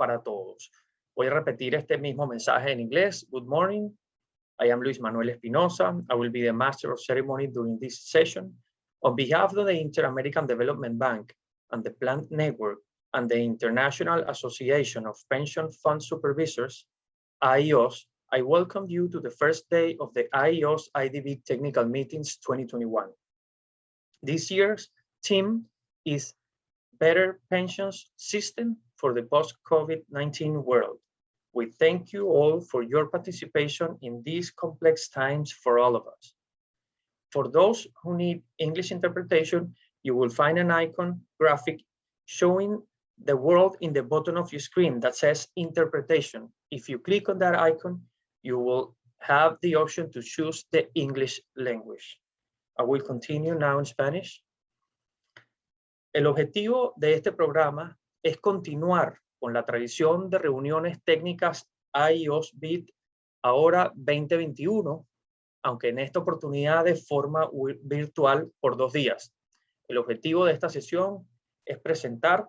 para todos. Voy a repetir este mismo mensaje en inglés. Good morning. I am Luis Manuel Espinosa. I will be the Master of Ceremony during this session. On behalf of the Inter-American Development Bank and the Plant Network and the International Association of Pension Fund Supervisors, IEOS, I welcome you to the first day of the IEOS IDB Technical Meetings 2021. This year's theme is Better Pensions System for the Post-COVID-19 World. We thank you all for your participation in these complex times for all of us. For those who need English interpretation, you will find an icon graphic showing the word in the bottom of your screen that says interpretation. If you click on that icon, you will have the option to choose the English language. I will continue now in Spanish. El objetivo de este programa es continuar con la tradición de reuniones técnicas IEOS BIT ahora 2021, aunque en esta oportunidad de forma virtual por 2 días. El objetivo de esta sesión es presentar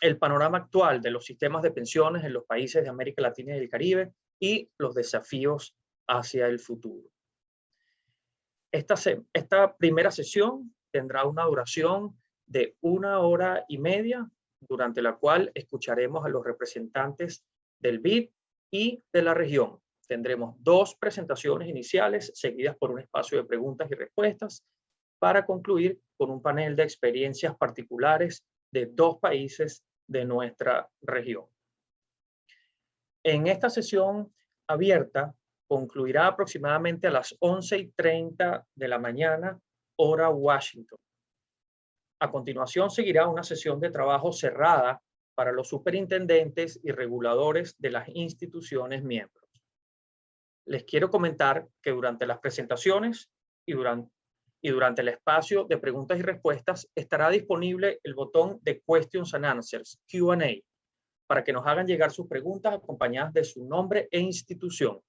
el panorama actual de los sistemas de pensiones en los países de América Latina y el Caribe y los desafíos hacia el futuro. Esta primera sesión tendrá una duración de 1 hora y media, durante la cual escucharemos a los representantes del BID y de la región. Tendremos 2 presentaciones iniciales seguidas por un espacio de preguntas y respuestas para concluir con un panel de experiencias particulares de 2 países de nuestra región. En esta sesión abierta concluirá aproximadamente a las 11:30 de la mañana, hora Washington. A continuación seguirá una sesión de trabajo cerrada para los superintendentes y reguladores de las instituciones miembros. Les quiero comentar que durante las presentaciones y durante el espacio de preguntas y respuestas estará disponible el botón de Questions and Answers, Q&A, para que nos hagan llegar sus preguntas acompañadas de su nombre e institución.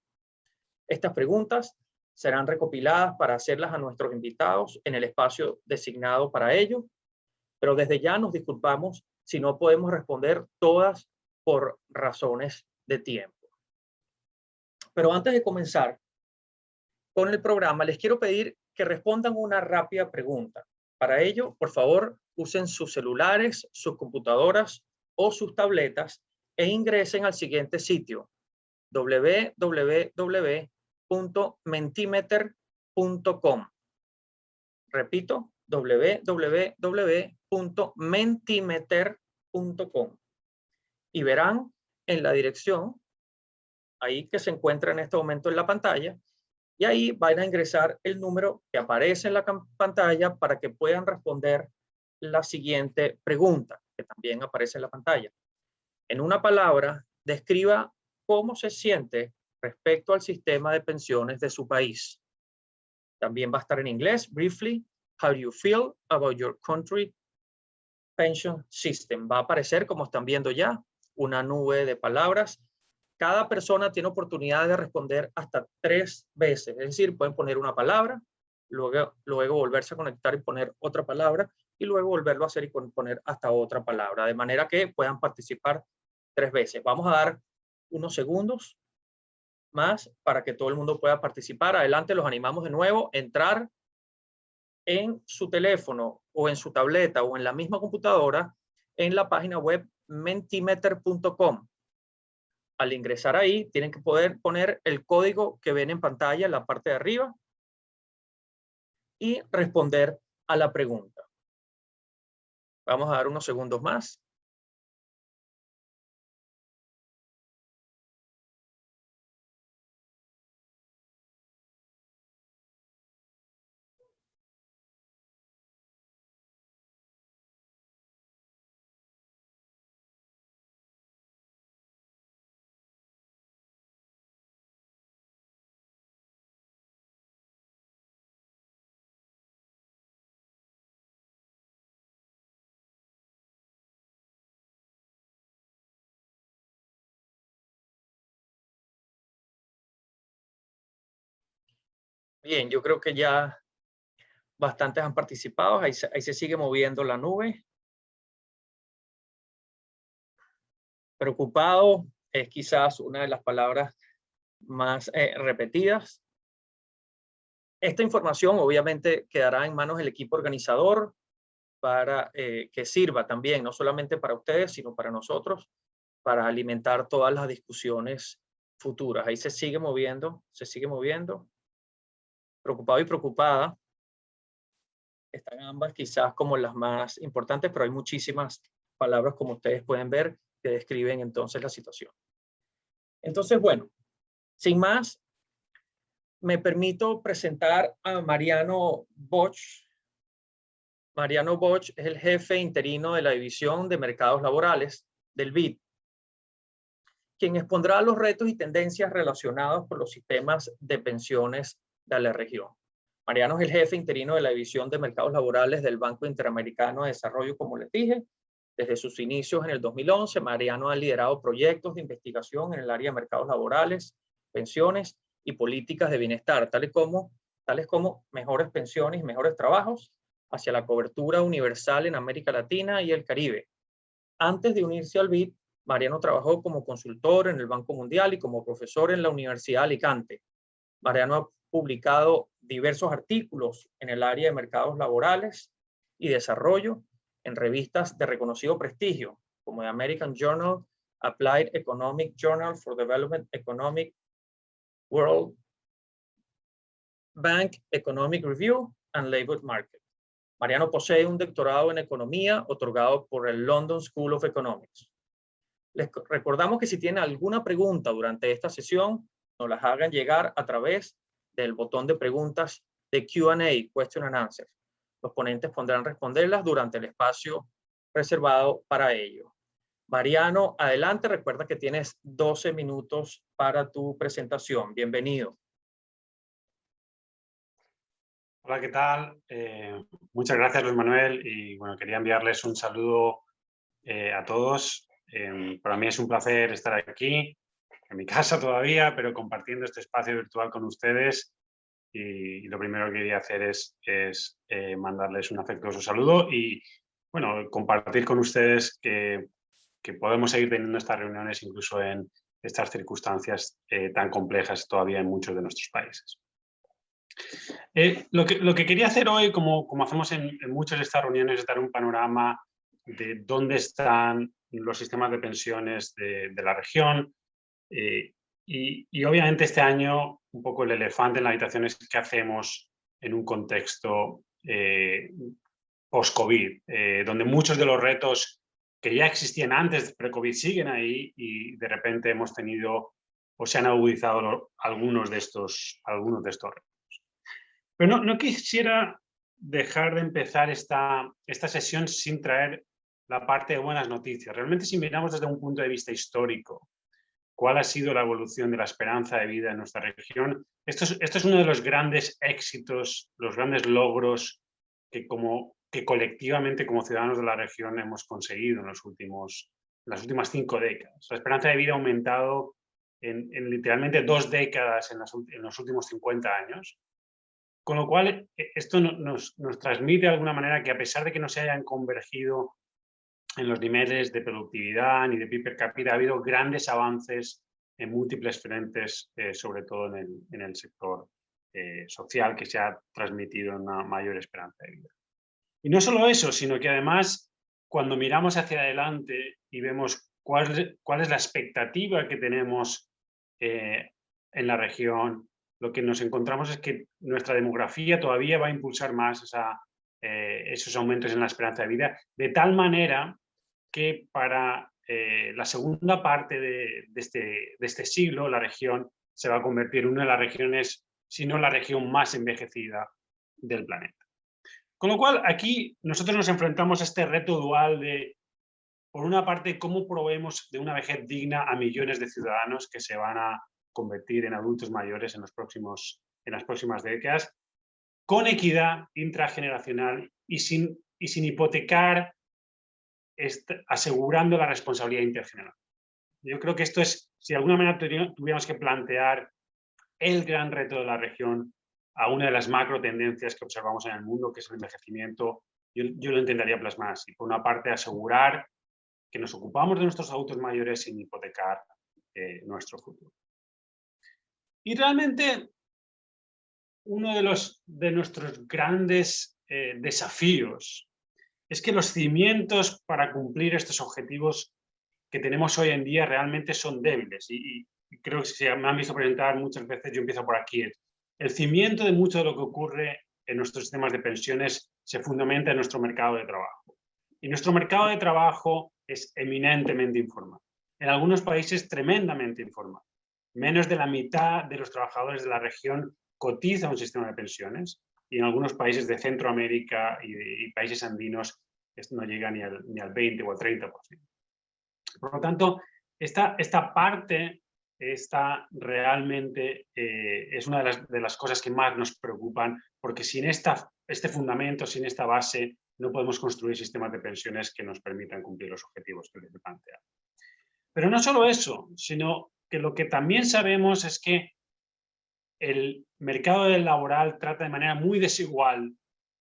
Estas preguntas serán recopiladas para hacerlas a nuestros invitados en el espacio designado para ello, pero desde ya nos disculpamos si no podemos responder todas por razones de tiempo. Pero antes de comenzar con el programa, les quiero pedir que respondan una rápida pregunta. Para ello, por favor, usen sus celulares, sus computadoras o sus tabletas e ingresen al siguiente sitio: www.mentimeter.com. Repito, www.mentimeter.com. Y verán en la dirección ahí que se encuentra en este momento en la pantalla, y ahí van a ingresar el número que aparece en la pantalla para que puedan responder la siguiente pregunta, que también aparece en la pantalla. En una palabra, describa cómo se siente respecto al sistema de pensiones de su país. También va a estar en inglés. Briefly, how do you feel about your country pension system? Va a aparecer, como están viendo ya, una nube de palabras. Cada persona tiene oportunidad de responder hasta 3 veces. Es decir, pueden poner una palabra, luego volverse a conectar y poner otra palabra, y luego volverlo a hacer y poner hasta otra palabra, de manera que puedan participar 3 veces. Vamos a dar unos segundos más para que todo el mundo pueda participar. Adelante, los animamos de nuevo a entrar en su teléfono o en su tableta o en la misma computadora en la página web mentimeter.com. Al ingresar ahí, tienen que poder poner el código que ven en pantalla en la parte de arriba y responder a la pregunta. Vamos a dar unos segundos más. Bien, yo creo que ya bastantes han participado. Ahí se sigue moviendo la nube. Preocupado es quizás una de las palabras más repetidas. Esta información obviamente quedará en manos del equipo organizador para que sirva también, no solamente para ustedes, sino para nosotros, para alimentar todas las discusiones futuras. Ahí se sigue moviendo, se sigue moviendo. Preocupado y preocupada. Están ambas quizás como las más importantes, pero hay muchísimas palabras, como ustedes pueden ver, que describen entonces la situación. Entonces, bueno, sin más, me permito presentar a Mariano Bosch. Mariano Bosch es el jefe interino de la División de Mercados Laborales del BID, quien expondrá los retos y tendencias relacionados con los sistemas de pensiones de la región. Mariano es el jefe interino de la División de Mercados Laborales del Banco Interamericano de Desarrollo, como les dije. Desde sus inicios en el 2011, Mariano ha liderado proyectos de investigación en el área de mercados laborales, pensiones y políticas de bienestar, tales como mejores pensiones y mejores trabajos hacia la cobertura universal en América Latina y el Caribe. Antes de unirse al BID, Mariano trabajó como consultor en el Banco Mundial y como profesor en la Universidad de Alicante. Mariano ha publicado diversos artículos en el área de mercados laborales y desarrollo en revistas de reconocido prestigio, como the American Journal, Applied Economic Journal for Development Economic, World Bank Economic Review and Labor Market. Mariano posee un doctorado en economía otorgado por el London School of Economics. Les recordamos que si tienen alguna pregunta durante esta sesión, nos las hagan llegar a través del botón de preguntas de Q&A, Question and Answer. Los ponentes podrán responderlas durante el espacio reservado para ello. Mariano, adelante. Recuerda que tienes 12 minutos para tu presentación. Bienvenido. Hola, ¿qué tal? Muchas gracias, Luis Manuel. Y bueno, quería enviarles un saludo a todos. Para mí es un placer estar aquí, en mi casa todavía, pero compartiendo este espacio virtual con ustedes. Y lo primero que quería hacer es mandarles un afectuoso saludo y, bueno, compartir con ustedes que podemos seguir teniendo estas reuniones incluso en estas circunstancias tan complejas todavía en muchos de nuestros países. Lo que quería hacer hoy, como hacemos en muchas de estas reuniones, es dar un panorama de dónde están los sistemas de pensiones de la región. Y obviamente este año un poco el elefante en la habitación es qué hacemos en un contexto post-COVID, donde muchos de los retos que ya existían antes de pre-COVID siguen ahí y de repente hemos tenido o se han agudizado algunos de estos retos. Pero no quisiera dejar de empezar esta sesión sin traer la parte de buenas noticias. Realmente, si miramos desde un punto de vista histórico, cuál ha sido la evolución de la esperanza de vida en nuestra región, esto es uno de los grandes éxitos, los grandes logros que colectivamente como ciudadanos de la región hemos conseguido en las últimas 5 décadas. La esperanza de vida ha aumentado en literalmente 2 décadas en los últimos 50 años. Con lo cual, esto nos transmite de alguna manera que a pesar de que no se hayan convergido en los niveles de productividad ni de PIB per cápita, ha habido grandes avances en múltiples frentes, sobre todo en el sector social, que se ha transmitido en una mayor esperanza de vida. Y no solo eso, sino que además, cuando miramos hacia adelante y vemos cuál es la expectativa que tenemos en la región, lo que nos encontramos es que nuestra demografía todavía va a impulsar más esos aumentos en la esperanza de vida, de tal manera que para la segunda parte de este siglo, la región se va a convertir en una de las regiones, si no la región más envejecida del planeta. Con lo cual, aquí nosotros nos enfrentamos a este reto dual de, por una parte, cómo proveemos de una vejez digna a millones de ciudadanos que se van a convertir en adultos mayores en las próximas décadas, con equidad intrageneracional y sin hipotecar, asegurando la responsabilidad intergeneracional. Yo creo que esto es, si de alguna manera tuviéramos que plantear el gran reto de la región a una de las macro tendencias que observamos en el mundo, que es el envejecimiento, yo lo intentaría plasmar así. Por una parte, asegurar que nos ocupamos de nuestros adultos mayores sin hipotecar nuestro futuro. Y realmente uno de nuestros grandes desafíos es que los cimientos para cumplir estos objetivos que tenemos hoy en día realmente son débiles. Y creo que si me han visto presentar muchas veces, yo empiezo por aquí. El cimiento de mucho de lo que ocurre en nuestros sistemas de pensiones se fundamenta en nuestro mercado de trabajo. Y nuestro mercado de trabajo es eminentemente informal. En algunos países tremendamente informal. Menos de la mitad de los trabajadores de la región cotiza un sistema de pensiones y en algunos países de Centroamérica y países andinos esto no llega ni al 20 o al 30%. Por lo tanto, esta parte realmente es una de las cosas que más nos preocupan, porque sin este fundamento, sin esta base, no podemos construir sistemas de pensiones que nos permitan cumplir los objetivos que les he planteado. Pero no solo eso, sino que lo que también sabemos es que el mercado laboral trata de manera muy desigual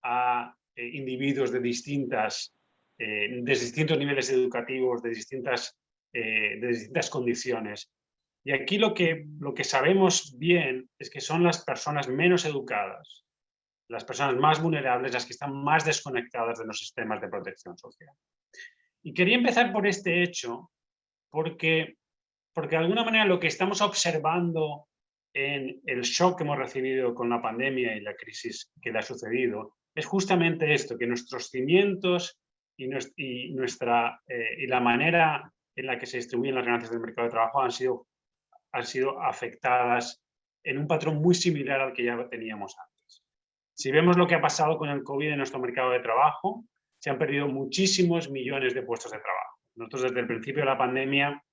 a individuos de distintos niveles educativos, de distintas condiciones. Y aquí lo que sabemos bien es que son las personas menos educadas, las personas más vulnerables, las que están más desconectadas de los sistemas de protección social. Y quería empezar por este hecho porque de alguna manera lo que estamos observando en el shock que hemos recibido con la pandemia y la crisis que le ha sucedido es justamente esto, que nuestros cimientos y la manera en la que se distribuyen las ganancias del mercado de trabajo han sido afectadas en un patrón muy similar al que ya teníamos antes. Si vemos lo que ha pasado con el COVID en nuestro mercado de trabajo, se han perdido muchísimos millones de puestos de trabajo. Nosotros desde el principio de la pandemia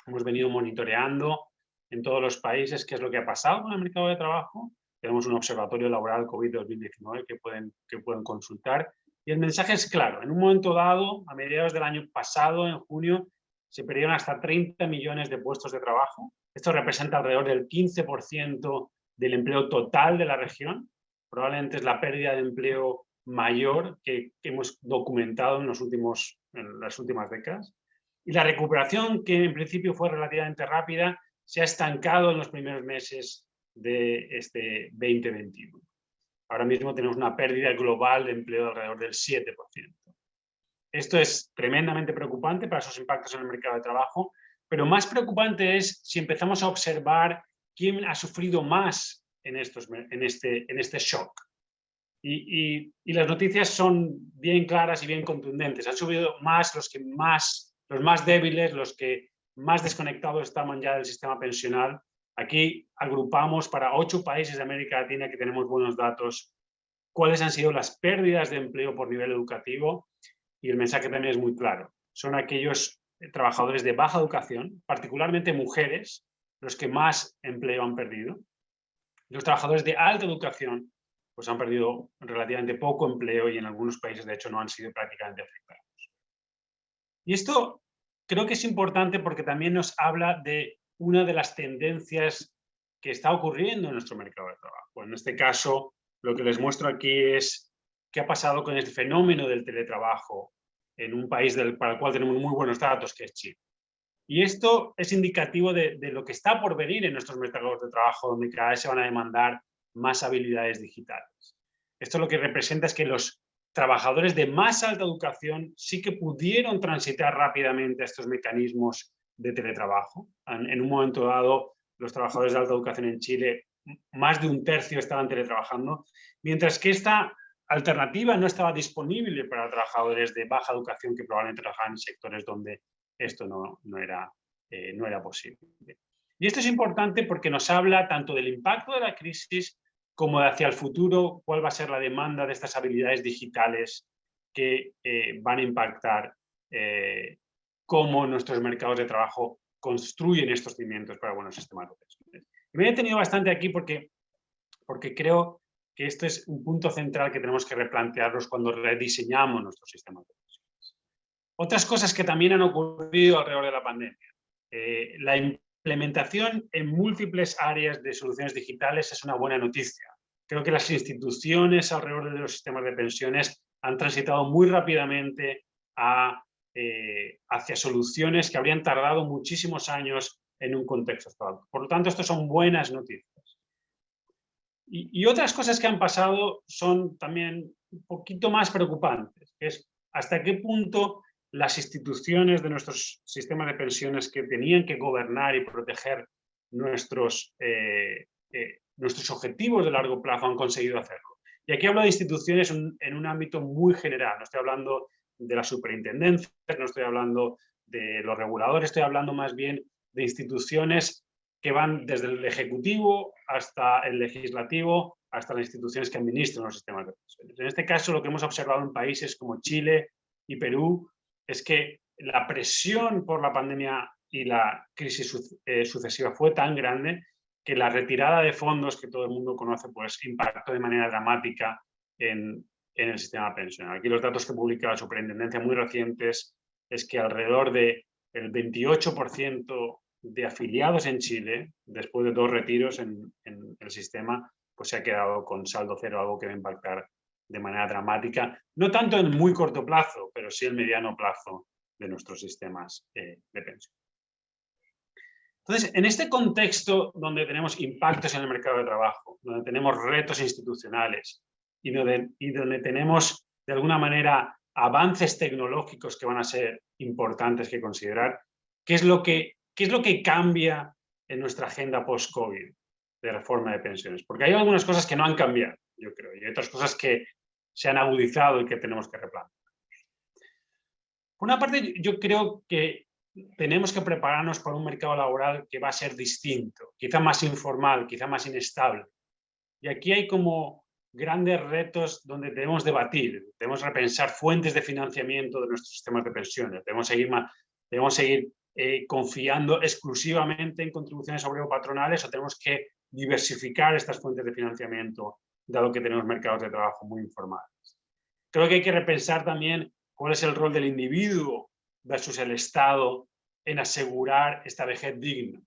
hemos venido monitoreando en todos los países qué es lo que ha pasado con el mercado de trabajo. Tenemos un observatorio laboral COVID 2019 que pueden consultar. Y el mensaje es claro. En un momento dado, a mediados del año pasado, en junio, se perdieron hasta 30 millones de puestos de trabajo. Esto representa alrededor del 15% del empleo total de la región. Probablemente es la pérdida de empleo mayor que hemos documentado en las últimas décadas. Y la recuperación, que en principio fue relativamente rápida, se ha estancado en los primeros meses de este 2021. Ahora mismo tenemos una pérdida global de empleo de alrededor del 7%. Esto es tremendamente preocupante para esos impactos en el mercado de trabajo, pero más preocupante es si empezamos a observar quién ha sufrido más en este shock. Y las noticias son bien claras y bien contundentes. Han subido más los más débiles, los que más desconectados estaban ya del sistema pensional. Aquí agrupamos para 8 países de América Latina que tenemos buenos datos cuáles han sido las pérdidas de empleo por nivel educativo y el mensaje también es muy claro. Son aquellos trabajadores de baja educación, particularmente mujeres, los que más empleo han perdido. Los trabajadores de alta educación pues han perdido relativamente poco empleo y en algunos países de hecho no han sido prácticamente afectados. Y esto creo que es importante porque también nos habla de una de las tendencias que está ocurriendo en nuestro mercado de trabajo. En este caso, lo que les muestro aquí es qué ha pasado con este fenómeno del teletrabajo en un país para el cual tenemos muy buenos datos, que es Chile. Y esto es indicativo de lo que está por venir en nuestros mercados de trabajo, donde cada vez se van a demandar más habilidades digitales. Esto lo que representa es que los trabajadores de más alta educación sí que pudieron transitar rápidamente a estos mecanismos de teletrabajo. En un momento dado, los trabajadores de alta educación en Chile, más de un tercio estaban teletrabajando, mientras que esta alternativa no estaba disponible para trabajadores de baja educación que probablemente trabajaban en sectores donde esto no era posible. Y esto es importante porque nos habla tanto del impacto de la crisis como de hacia el futuro, cuál va a ser la demanda de estas habilidades digitales que van a impactar cómo nuestros mercados de trabajo construyen estos cimientos para buenos sistemas de pensiones. Me he detenido bastante aquí porque creo que esto es un punto central que tenemos que replantearnos cuando rediseñamos nuestros sistemas de pensiones. Otras cosas que también han ocurrido alrededor de la pandemia. La implementación en múltiples áreas de soluciones digitales es una buena noticia. Creo que las instituciones alrededor de los sistemas de pensiones han transitado muy rápidamente a hacia soluciones que habrían tardado muchísimos años en un contexto actual. Por lo tanto, esto son buenas noticias. Y otras cosas que han pasado son también un poquito más preocupantes, que es hasta qué punto las instituciones de nuestros sistemas de pensiones que tenían que gobernar y proteger nuestros objetivos de largo plazo han conseguido hacerlo. Y aquí hablo de instituciones en un ámbito muy general, no estoy hablando de las superintendencias, no estoy hablando de los reguladores, estoy hablando más bien de instituciones que van desde el ejecutivo hasta el legislativo, hasta las instituciones que administran los sistemas de pensiones. En este caso, lo que hemos observado en países como Chile y Perú es que la presión por la pandemia y la crisis sucesiva fue tan grande que la retirada de fondos que todo el mundo conoce pues impactó de manera dramática en el sistema pensional. Aquí los datos que publica la superintendencia muy recientes es que alrededor del 28% de afiliados en Chile, después de 2 retiros en el sistema, pues se ha quedado con saldo cero, algo que va a impactar de manera dramática, no tanto en muy corto plazo, pero sí en mediano plazo de nuestros sistemas de pensión. Entonces, en este contexto donde tenemos impactos en el mercado de trabajo, donde tenemos retos institucionales y donde tenemos, de alguna manera, avances tecnológicos que van a ser importantes que considerar, ¿qué es lo que cambia en nuestra agenda post-COVID de reforma de pensiones? Porque hay algunas cosas que no han cambiado, yo creo, y hay otras cosas que se han agudizado y que tenemos que replantear. Por una parte, yo creo que tenemos que prepararnos para un mercado laboral que va a ser distinto, quizá más informal, quizá más inestable. Y aquí hay como grandes retos donde debemos debatir, debemos repensar fuentes de financiamiento de nuestros sistemas de pensiones, debemos seguir confiando exclusivamente en contribuciones obrero-patronales o tenemos que diversificar estas fuentes de financiamiento, dado que tenemos mercados de trabajo muy informales. Creo que hay que repensar también cuál es el rol del individuo versus el Estado en asegurar esta vejez digna.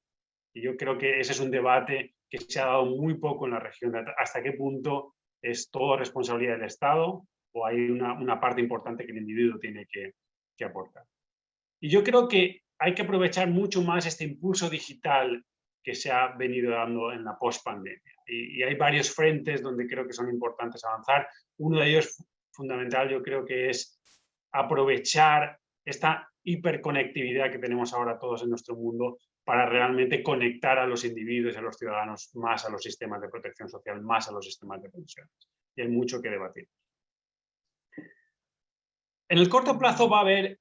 Y yo creo que ese es un debate que se ha dado muy poco en la región, hasta qué punto es todo responsabilidad del Estado o hay una parte importante que el individuo tiene que aportar. Y yo creo que hay que aprovechar mucho más este impulso digital que se ha venido dando en la post-pandemia. Y hay varios frentes donde creo que son importantes avanzar. Uno de ellos fundamental yo creo que es aprovechar esta hiperconectividad que tenemos ahora todos en nuestro mundo para realmente conectar a los individuos y a los ciudadanos más a los sistemas de protección social, más a los sistemas de pensiones. Y hay mucho que debatir. En el corto plazo va a haber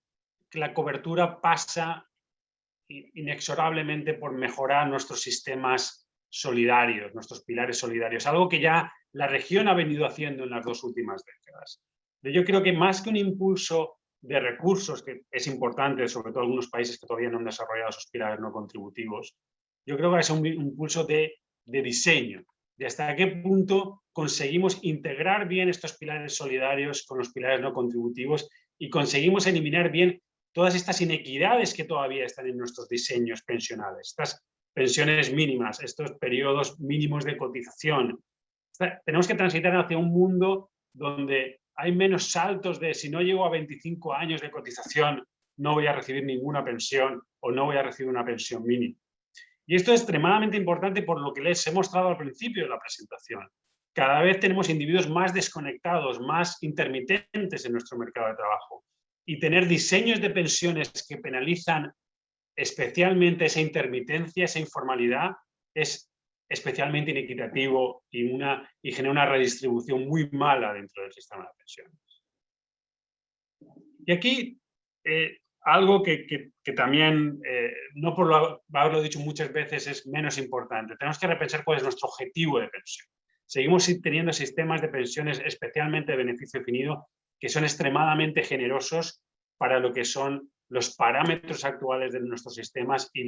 que la cobertura pasa inexorablemente por mejorar nuestros sistemas solidarios, nuestros pilares solidarios, algo que ya la región ha venido haciendo en las 2 últimas décadas. Yo creo que más que un impulso de recursos, que es importante, sobre todo algunos países que todavía no han desarrollado esos pilares no contributivos, yo creo que es un impulso de diseño, de hasta qué punto conseguimos integrar bien estos pilares solidarios con los pilares no contributivos y conseguimos eliminar bien todas estas inequidades que todavía están en nuestros diseños pensionales, estas pensiones mínimas, estos periodos mínimos de cotización. Tenemos que transitar hacia un mundo donde hay menos saltos de si no llego a 25 años de cotización no voy a recibir ninguna pensión o no voy a recibir una pensión mínima. Y esto es extremadamente importante por lo que les he mostrado al principio de la presentación. Cada vez tenemos individuos más desconectados, más intermitentes en nuestro mercado de trabajo. Y tener diseños de pensiones que penalizan especialmente esa intermitencia, esa informalidad, es especialmente inequitativo y genera una redistribución muy mala dentro del sistema de pensiones. Y aquí algo que también, no por haberlo dicho muchas veces, es menos importante. Tenemos que repensar cuál es nuestro objetivo de pensión. Seguimos teniendo sistemas de pensiones especialmente de beneficio definido que son extremadamente generosos para lo que son los parámetros actuales de nuestros sistemas y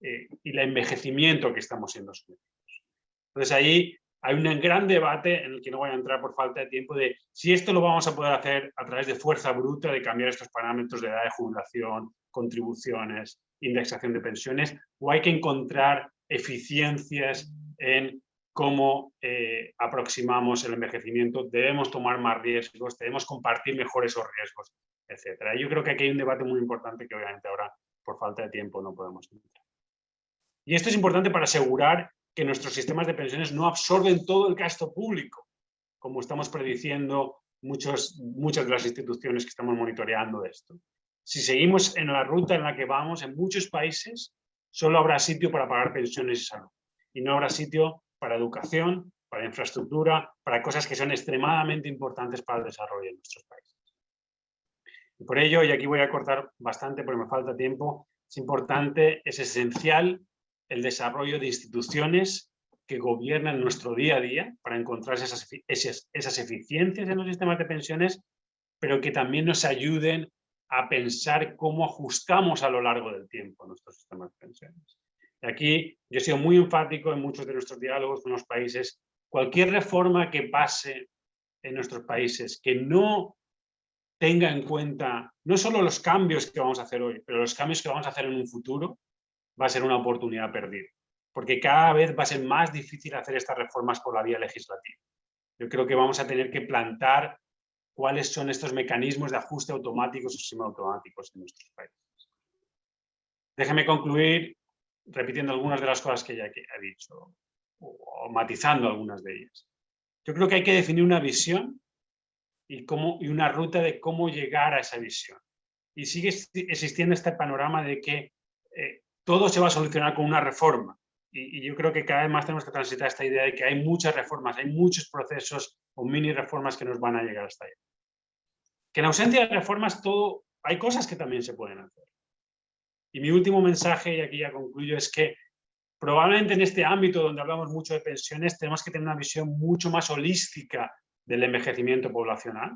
el envejecimiento que estamos siendo sometidos. Entonces ahí hay un gran debate en el que no voy a entrar por falta de tiempo de si esto lo vamos a poder hacer a través de fuerza bruta, de cambiar estos parámetros de edad de jubilación, contribuciones, indexación de pensiones, o hay que encontrar eficiencias en cómo aproximamos el envejecimiento, debemos tomar más riesgos, debemos compartir mejor esos riesgos, etc. Yo creo que aquí hay un debate muy importante que obviamente ahora, por falta de tiempo, no podemos entrar. Y esto es importante para asegurar que nuestros sistemas de pensiones no absorben todo el gasto público, como estamos prediciendo muchas de las instituciones que estamos monitoreando esto. Si seguimos en la ruta en la que vamos, en muchos países solo habrá sitio para pagar pensiones y salud. Y no habrá sitio para educación, para infraestructura, para cosas que son extremadamente importantes para el desarrollo de nuestros países. Y por ello, y aquí voy a cortar bastante porque me falta tiempo, es importante, es esencial el desarrollo de instituciones que gobiernan nuestro día a día para encontrar esas eficiencias en los sistemas de pensiones, pero que también nos ayuden a pensar cómo ajustamos a lo largo del tiempo nuestros sistemas de pensiones. Y aquí yo he sido muy enfático en muchos de nuestros diálogos con los países. Cualquier reforma que pase en nuestros países que no tenga en cuenta no solo los cambios que vamos a hacer hoy, pero los cambios que vamos a hacer en un futuro, va a ser una oportunidad perdida. Porque cada vez va a ser más difícil hacer estas reformas por la vía legislativa. Yo creo que vamos a tener que plantar cuáles son estos mecanismos de ajuste automáticos o semiautomáticos en nuestros países. Déjame concluir repitiendo algunas de las cosas que ya he dicho, o matizando algunas de ellas. Yo creo que hay que definir una visión y una ruta de cómo llegar a esa visión. Y sigue existiendo este panorama de que todo se va a solucionar con una reforma. Y yo creo que cada vez más tenemos que transitar esta idea de que hay muchas reformas, hay muchos procesos o mini reformas que nos van a llegar hasta ahí. Que en ausencia de reformas hay cosas que también se pueden hacer. Y mi último mensaje, y aquí ya concluyo, es que probablemente en este ámbito donde hablamos mucho de pensiones tenemos que tener una visión mucho más holística del envejecimiento poblacional,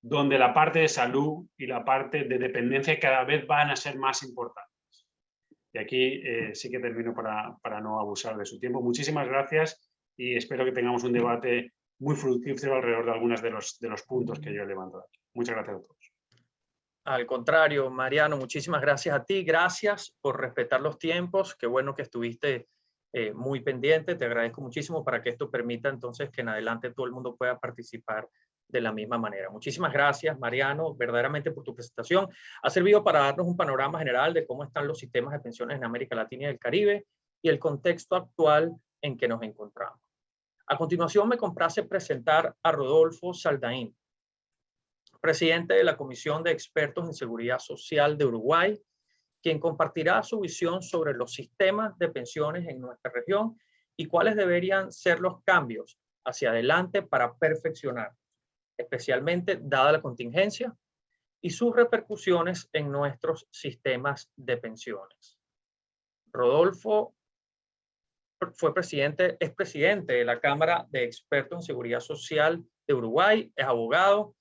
donde la parte de salud y la parte de dependencia cada vez van a ser más importantes. Y aquí sí que termino para no abusar de su tiempo. Muchísimas gracias y espero que tengamos un debate muy fructífero alrededor de algunos de los puntos que yo he levantado aquí. Muchas gracias a todos. Al contrario, Mariano, muchísimas gracias a ti. Gracias por respetar los tiempos. Qué bueno que estuviste muy pendiente. Te agradezco muchísimo para que esto permita entonces que en adelante todo el mundo pueda participar de la misma manera. Muchísimas gracias, Mariano, verdaderamente por tu presentación. Ha servido para darnos un panorama general de cómo están los sistemas de pensiones en América Latina y el Caribe y el contexto actual en que nos encontramos. A continuación, me complace presentar a Rodolfo Saldaín, presidente de la Comisión de Expertos en Seguridad Social de Uruguay, quien compartirá su visión sobre los sistemas de pensiones en nuestra región y cuáles deberían ser los cambios hacia adelante para perfeccionar, especialmente dada la contingencia y sus repercusiones en nuestros sistemas de pensiones. Rodolfo es presidente de la Cámara de Expertos en Seguridad Social de Uruguay, es abogado,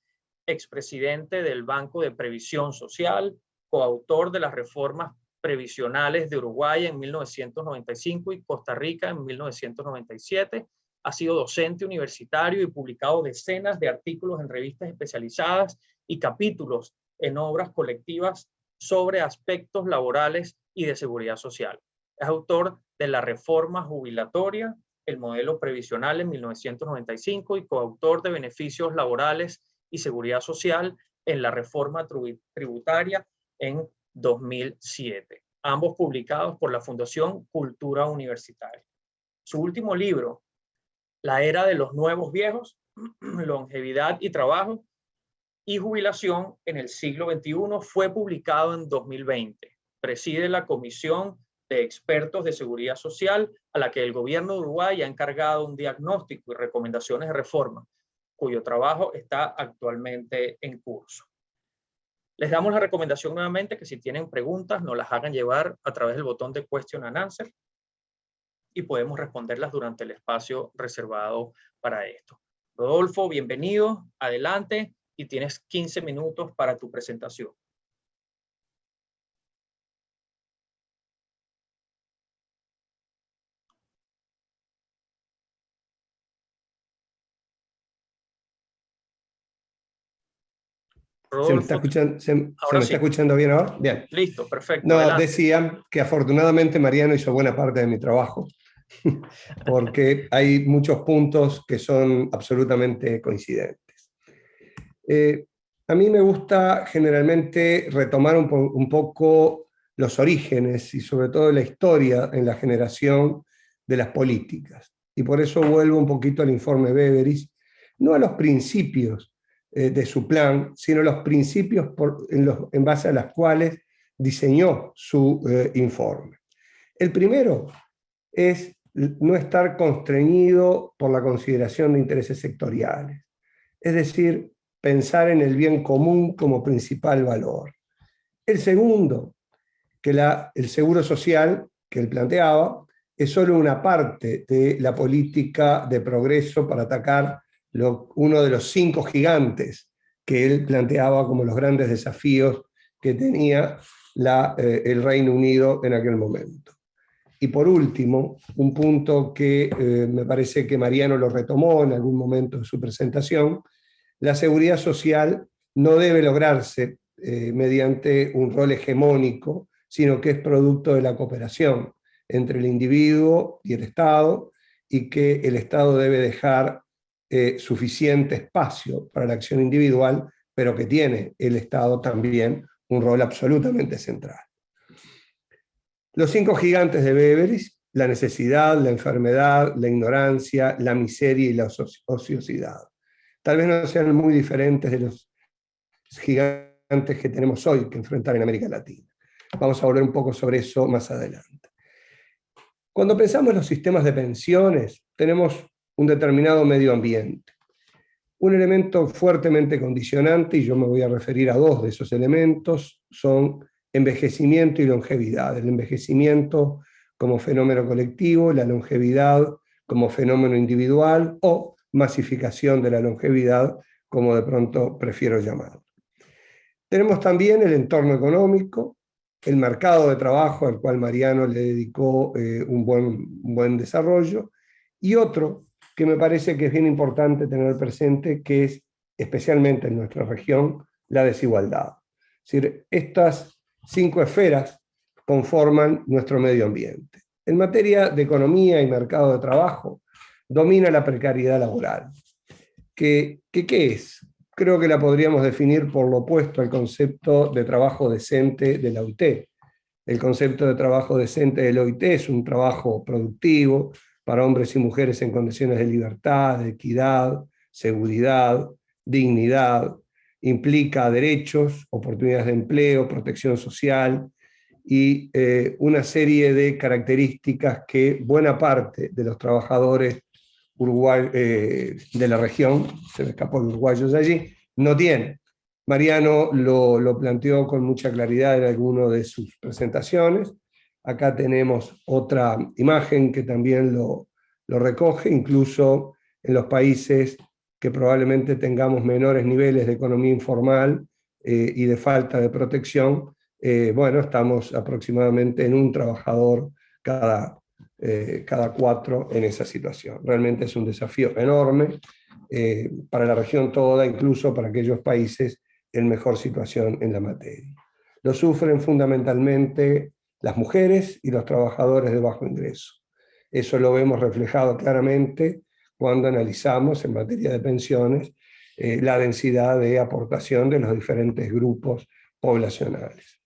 expresidente del Banco de Previsión Social, coautor de las reformas previsionales de Uruguay en 1995 y Costa Rica en 1997. Ha sido docente universitario y publicado decenas de artículos en revistas especializadas y capítulos en obras colectivas sobre aspectos laborales y de seguridad social. Es autor de la reforma jubilatoria, el modelo previsional en 1995 y coautor de beneficios laborales y seguridad social en la reforma tributaria en 2007, ambos publicados por la Fundación Cultura Universitaria. Su último libro, La Era de los Nuevos Viejos, Longevidad y Trabajo y Jubilación en el siglo XXI, fue publicado en 2020. Preside la Comisión de Expertos de Seguridad Social, a la que el gobierno de Uruguay ha encargado un diagnóstico y recomendaciones de reforma, cuyo trabajo está actualmente en curso. Les damos la recomendación nuevamente que si tienen preguntas nos las hagan llevar a través del botón de Question and Answer y podemos responderlas durante el espacio reservado para esto. Rodolfo, bienvenido, adelante y tienes 15 minutos para tu presentación. ¿Se me está escuchando bien ahora? Bien. Listo, perfecto. No, adelante. decía que afortunadamente Mariano hizo buena parte de mi trabajo, porque hay muchos puntos que son absolutamente coincidentes. A mí me gusta generalmente retomar un poco los orígenes y sobre todo la historia en la generación de las políticas. Y por eso vuelvo un poquito al informe Beveridge, no a los principios de su plan, sino a los principios en base a los cuales diseñó su informe. El primero es no estar constreñido por la consideración de intereses sectoriales, es decir, pensar en el bien común como principal valor. El segundo, que el seguro social que él planteaba es solo una parte de la política de progreso para atacar uno de los 5 gigantes que él planteaba como los grandes desafíos que tenía el Reino Unido en aquel momento. Y por último, un punto que me parece que Mariano lo retomó en algún momento de su presentación: la seguridad social no debe lograrse mediante un rol hegemónico, sino que es producto de la cooperación entre el individuo y el Estado, y que el Estado debe dejar suficiente espacio para la acción individual, pero que tiene el Estado también un rol absolutamente central. Los 5 gigantes de Beveridge: la necesidad, la enfermedad, la ignorancia, la miseria y la ociosidad. Tal vez no sean muy diferentes de los gigantes que tenemos hoy que enfrentar en América Latina. Vamos a volver un poco sobre eso más adelante. Cuando pensamos en los sistemas de pensiones, tenemos un determinado medio ambiente. Un elemento fuertemente condicionante, y yo me voy a referir a 2 de esos elementos, son envejecimiento y longevidad. El envejecimiento como fenómeno colectivo, la longevidad como fenómeno individual, o masificación de la longevidad, como de pronto prefiero llamarlo. Tenemos también el entorno económico, el mercado de trabajo, al cual Mariano le dedicó un buen desarrollo, y otro que me parece que es bien importante tener presente, que es, especialmente en nuestra región, la desigualdad. Es decir, estas 5 esferas conforman nuestro medio ambiente. En materia de economía y mercado de trabajo, domina la precariedad laboral. ¿Qué es? Creo que la podríamos definir por lo opuesto al concepto de trabajo decente de la OIT. El concepto de trabajo decente de la OIT es un trabajo productivo para hombres y mujeres en condiciones de libertad, de equidad, seguridad, dignidad, implica derechos, oportunidades de empleo, protección social y una serie de características que buena parte de los trabajadores de la región, se me escapó el uruguayo de allí, no tiene. Mariano lo planteó con mucha claridad en alguna de sus presentaciones. Acá tenemos otra imagen que también lo recoge, incluso en los países que probablemente tengamos menores niveles de economía informal y de falta de protección. Bueno, estamos aproximadamente en un trabajador cada 4 en esa situación. Realmente es un desafío enorme para la región toda, incluso para aquellos países en mejor situación en la materia. Lo sufren fundamentalmente las mujeres y los trabajadores de bajo ingreso. Eso lo vemos reflejado claramente cuando analizamos en materia de pensiones la densidad de aportación de los diferentes grupos poblacionales.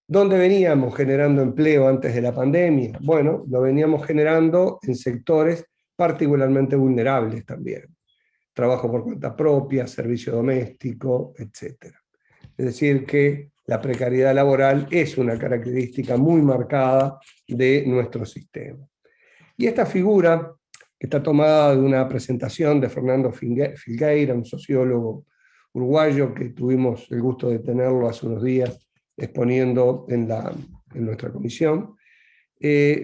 ¿Dónde veníamos generando empleo antes de la pandemia? Bueno, lo veníamos generando en sectores particularmente vulnerables también. Trabajo por cuenta propia, servicio doméstico, etc. Es decir, que la precariedad laboral es una característica muy marcada de nuestro sistema. Y esta figura, que está tomada de una presentación de Fernando Filgueira, un sociólogo uruguayo que tuvimos el gusto de tenerlo hace unos días exponiendo en nuestra comisión,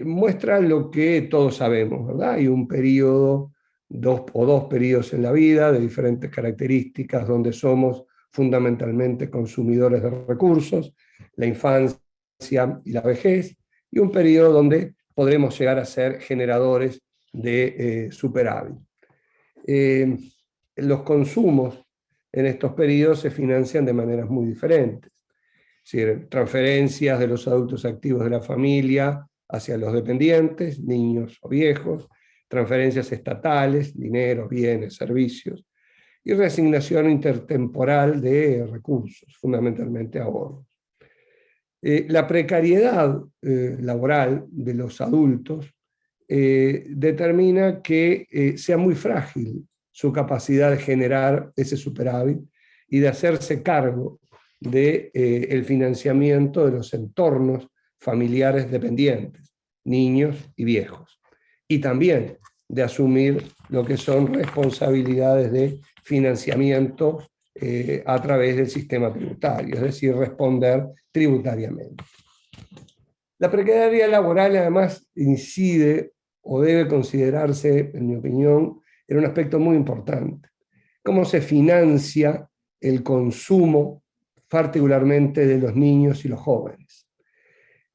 muestra lo que todos sabemos, ¿verdad? Hay un periodo, dos periodos en la vida de diferentes características donde somos fundamentalmente consumidores de recursos, la infancia y la vejez, y un periodo donde podremos llegar a ser generadores de superávit. Los consumos en estos periodos se financian de maneras muy diferentes. Es decir, transferencias de los adultos activos de la familia hacia los dependientes, niños o viejos, transferencias estatales, dinero, bienes, servicios, y reasignación intertemporal de recursos, fundamentalmente ahorros. La precariedad laboral de los adultos determina que sea muy frágil su capacidad de generar ese superávit y de hacerse cargo del financiamiento de los entornos familiares dependientes, niños y viejos, y también de asumir lo que son responsabilidades de financiamiento a través del sistema tributario, es decir, responder tributariamente. La precariedad laboral además incide o debe considerarse, en mi opinión, en un aspecto muy importante: cómo se financia el consumo, particularmente de los niños y los jóvenes.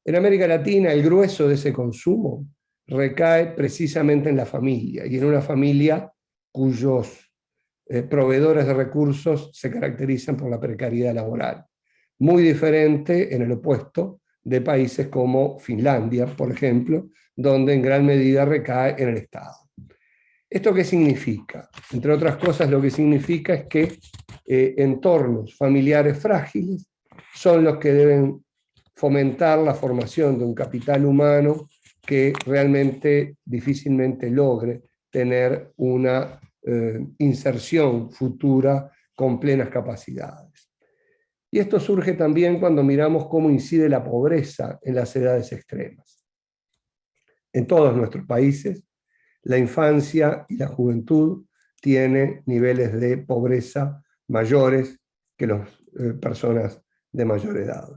En América Latina, el grueso de ese consumo recae precisamente en la familia, y en una familia cuyos proveedores de recursos se caracterizan por la precariedad laboral. Muy diferente en el opuesto de países como Finlandia, por ejemplo, donde en gran medida recae en el Estado. ¿Esto qué significa? Entre otras cosas, lo que significa es que entornos familiares frágiles son los que deben fomentar la formación de un capital humano que realmente difícilmente logre tener una inserción futura con plenas capacidades. Y esto surge también cuando miramos cómo incide la pobreza en las edades extremas. En todos nuestros países, la infancia y la juventud tienen niveles de pobreza mayores que las personas de mayor edad.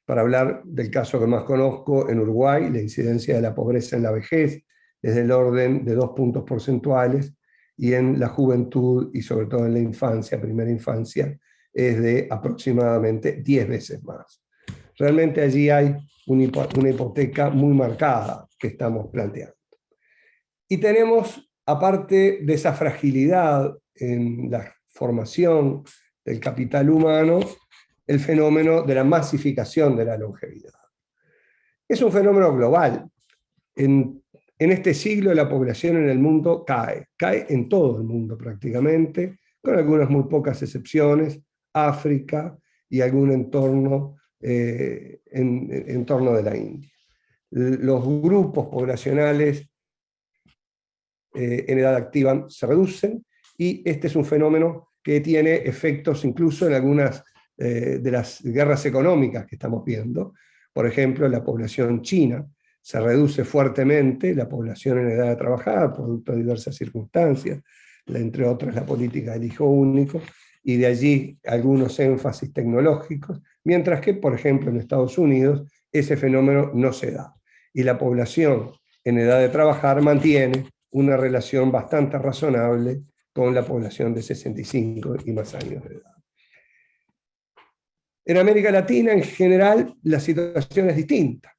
Para hablar del caso que más conozco, en Uruguay, la incidencia de la pobreza en la vejez es del orden de 2 puntos porcentuales, y en la juventud y sobre todo en la infancia, primera infancia, es de aproximadamente 10 veces más. Realmente allí hay una hipoteca muy marcada que estamos planteando. Y tenemos, aparte de esa fragilidad en la formación del capital humano, el fenómeno de la masificación de la longevidad. Es un fenómeno global. En este siglo la población en el mundo cae en todo el mundo prácticamente, con algunas muy pocas excepciones, África y algún entorno de la India. Los grupos poblacionales en edad activa se reducen, y este es un fenómeno que tiene efectos incluso en algunas de las guerras económicas que estamos viendo. Por ejemplo, la población china se reduce fuertemente, la población en edad de trabajar, producto de diversas circunstancias, entre otras la política del hijo único, y de allí algunos énfasis tecnológicos, mientras que, por ejemplo, en Estados Unidos ese fenómeno no se da, y la población en edad de trabajar mantiene una relación bastante razonable con la población de 65 y más años de edad. En América Latina, en general, la situación es distinta.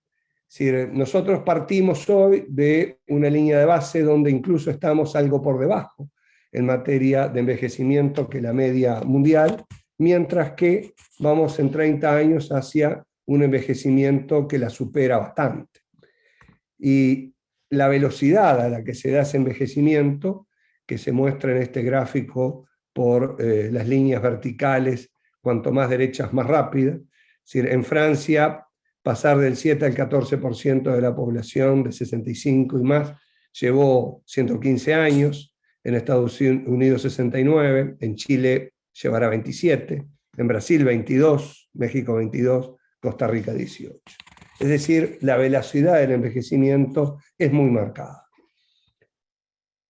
Es decir, nosotros partimos hoy de una línea de base donde incluso estamos algo por debajo en materia de envejecimiento que la media mundial, mientras que vamos en 30 años hacia un envejecimiento que la supera bastante. Y la velocidad a la que se da ese envejecimiento, que se muestra en este gráfico por las líneas verticales, cuanto más derechas, más rápida. Es decir, en Francia, pasar del 7 al 14% de la población de 65 y más llevó 115 años, en Estados Unidos 69, en Chile llevará 27, en Brasil 22, México 22, Costa Rica 18. Es decir, la velocidad del envejecimiento es muy marcada.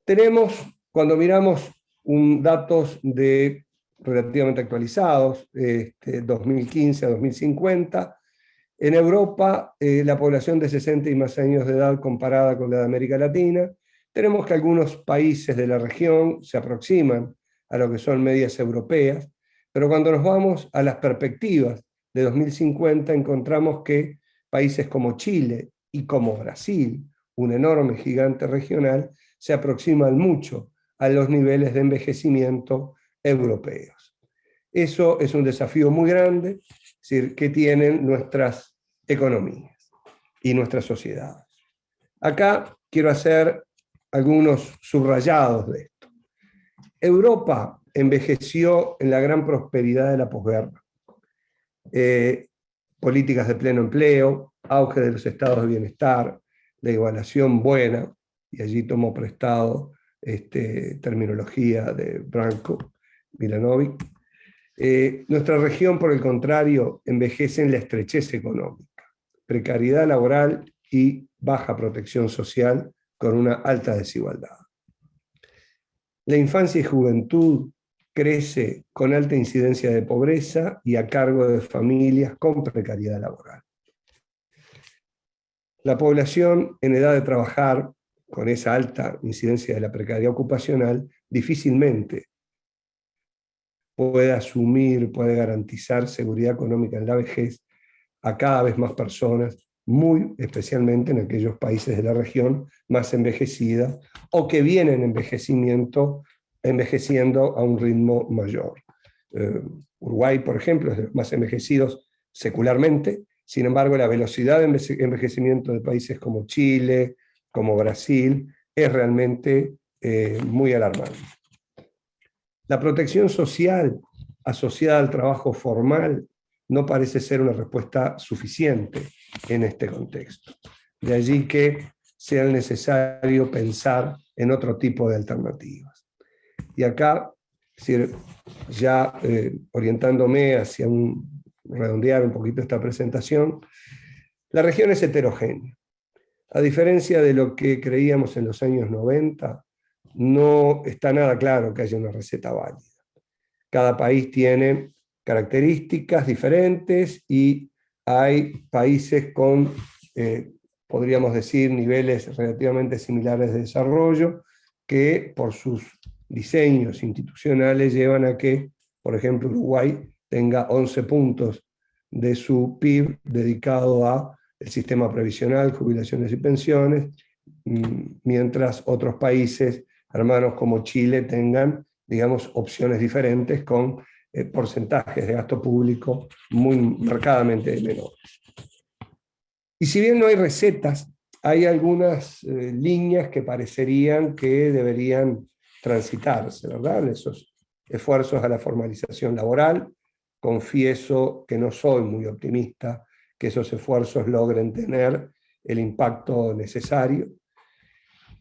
Tenemos, cuando miramos datos relativamente actualizados, 2015 a 2050, en Europa, la población de 60 y más años de edad comparada con la de América Latina, tenemos que algunos países de la región se aproximan a lo que son medias europeas, pero cuando nos vamos a las perspectivas de 2050 encontramos que países como Chile y como Brasil, un enorme gigante regional, se aproximan mucho a los niveles de envejecimiento europeos. Eso es un desafío muy grande, es decir, que tienen nuestras economías y nuestras sociedades. Acá quiero hacer algunos subrayados de esto. Europa envejeció en la gran prosperidad de la posguerra. Políticas de pleno empleo, auge de los estados de bienestar, la igualación buena, y allí tomo prestado terminología de Branko Milanovic. Nuestra región, por el contrario, envejece en la estrechez económica, precariedad laboral y baja protección social con una alta desigualdad. La infancia y juventud crece con alta incidencia de pobreza y a cargo de familias con precariedad laboral. La población en edad de trabajar, con esa alta incidencia de la precariedad ocupacional, difícilmente puede asumir, puede garantizar seguridad económica en la vejez a cada vez más personas, muy especialmente en aquellos países de la región más envejecidas o que vienen envejeciendo a un ritmo mayor. Uruguay, por ejemplo, es de los más envejecidos secularmente. Sin embargo, la velocidad de envejecimiento de países como Chile, como Brasil, es realmente muy alarmante. La protección social asociada al trabajo formal no parece ser una respuesta suficiente en este contexto. De allí que sea necesario pensar en otro tipo de alternativas. Y acá, ya orientándome hacia redondear un poquito esta presentación, la región es heterogénea. A diferencia de lo que creíamos en los años 90, no está nada claro que haya una receta válida. Cada país tiene características diferentes y hay países con, podríamos decir, niveles relativamente similares de desarrollo que por sus diseños institucionales llevan a que, por ejemplo, Uruguay tenga 11 puntos de su PIB dedicado a el sistema previsional, jubilaciones y pensiones, mientras otros países hermanos como Chile tengan, digamos, opciones diferentes con porcentajes de gasto público muy marcadamente menores. Y si bien no hay recetas, hay algunas líneas que parecerían que deberían transitarse, ¿verdad? Esos esfuerzos a la formalización laboral. Confieso que no soy muy optimista que esos esfuerzos logren tener el impacto necesario.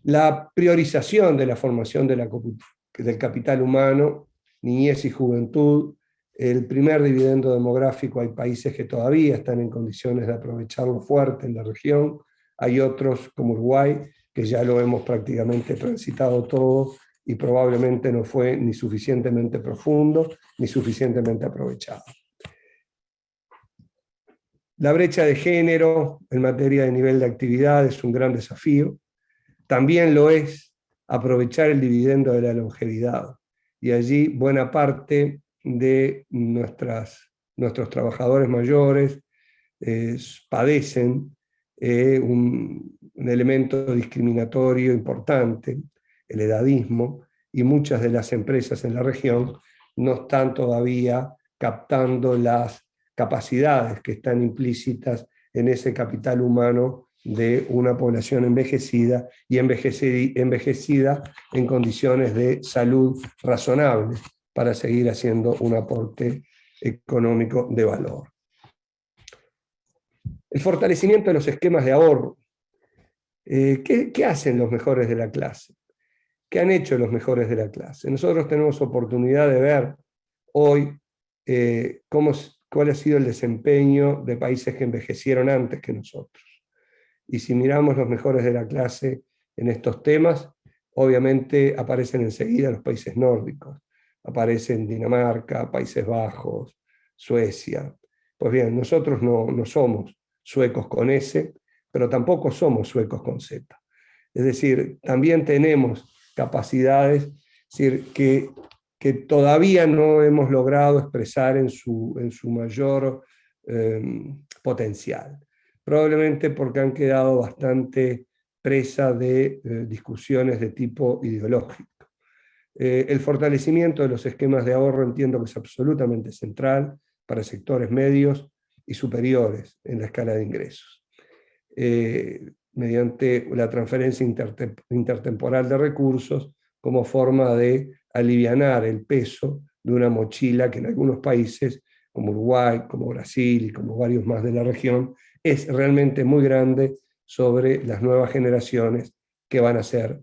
La priorización de la formación del capital humano, niñez y juventud, el primer dividendo demográfico, hay países que todavía están en condiciones de aprovecharlo fuerte en la región, hay otros como Uruguay, que ya lo hemos prácticamente transitado todo y probablemente no fue ni suficientemente profundo ni suficientemente aprovechado. La brecha de género en materia de nivel de actividad es un gran desafío. También lo es aprovechar el dividendo de la longevidad. Y allí buena parte de nuestros trabajadores mayores padecen un elemento discriminatorio importante, el edadismo, y muchas de las empresas en la región no están todavía captando las capacidades que están implícitas en ese capital humano de una población envejecida y envejecida en condiciones de salud razonables para seguir haciendo un aporte económico de valor. El fortalecimiento de los esquemas de ahorro. ¿Qué hacen los mejores de la clase? ¿Qué han hecho los mejores de la clase? Nosotros tenemos oportunidad de ver hoy cuál ha sido el desempeño de países que envejecieron antes que nosotros. Y si miramos los mejores de la clase en estos temas, obviamente aparecen enseguida los países nórdicos, aparecen Dinamarca, Países Bajos, Suecia. Pues bien, nosotros no somos suecos con S, pero tampoco somos suecos con Z. Es decir, también tenemos capacidades, es decir, que todavía no hemos logrado expresar en su mayor potencial. Probablemente porque han quedado bastante presa de discusiones de tipo ideológico. El fortalecimiento de los esquemas de ahorro entiendo que es absolutamente central para sectores medios y superiores en la escala de ingresos. mediante la transferencia intertemporal de recursos como forma de alivianar el peso de una mochila que en algunos países, como Uruguay, como Brasil y como varios más de la región, es realmente muy grande sobre las nuevas generaciones que van a ser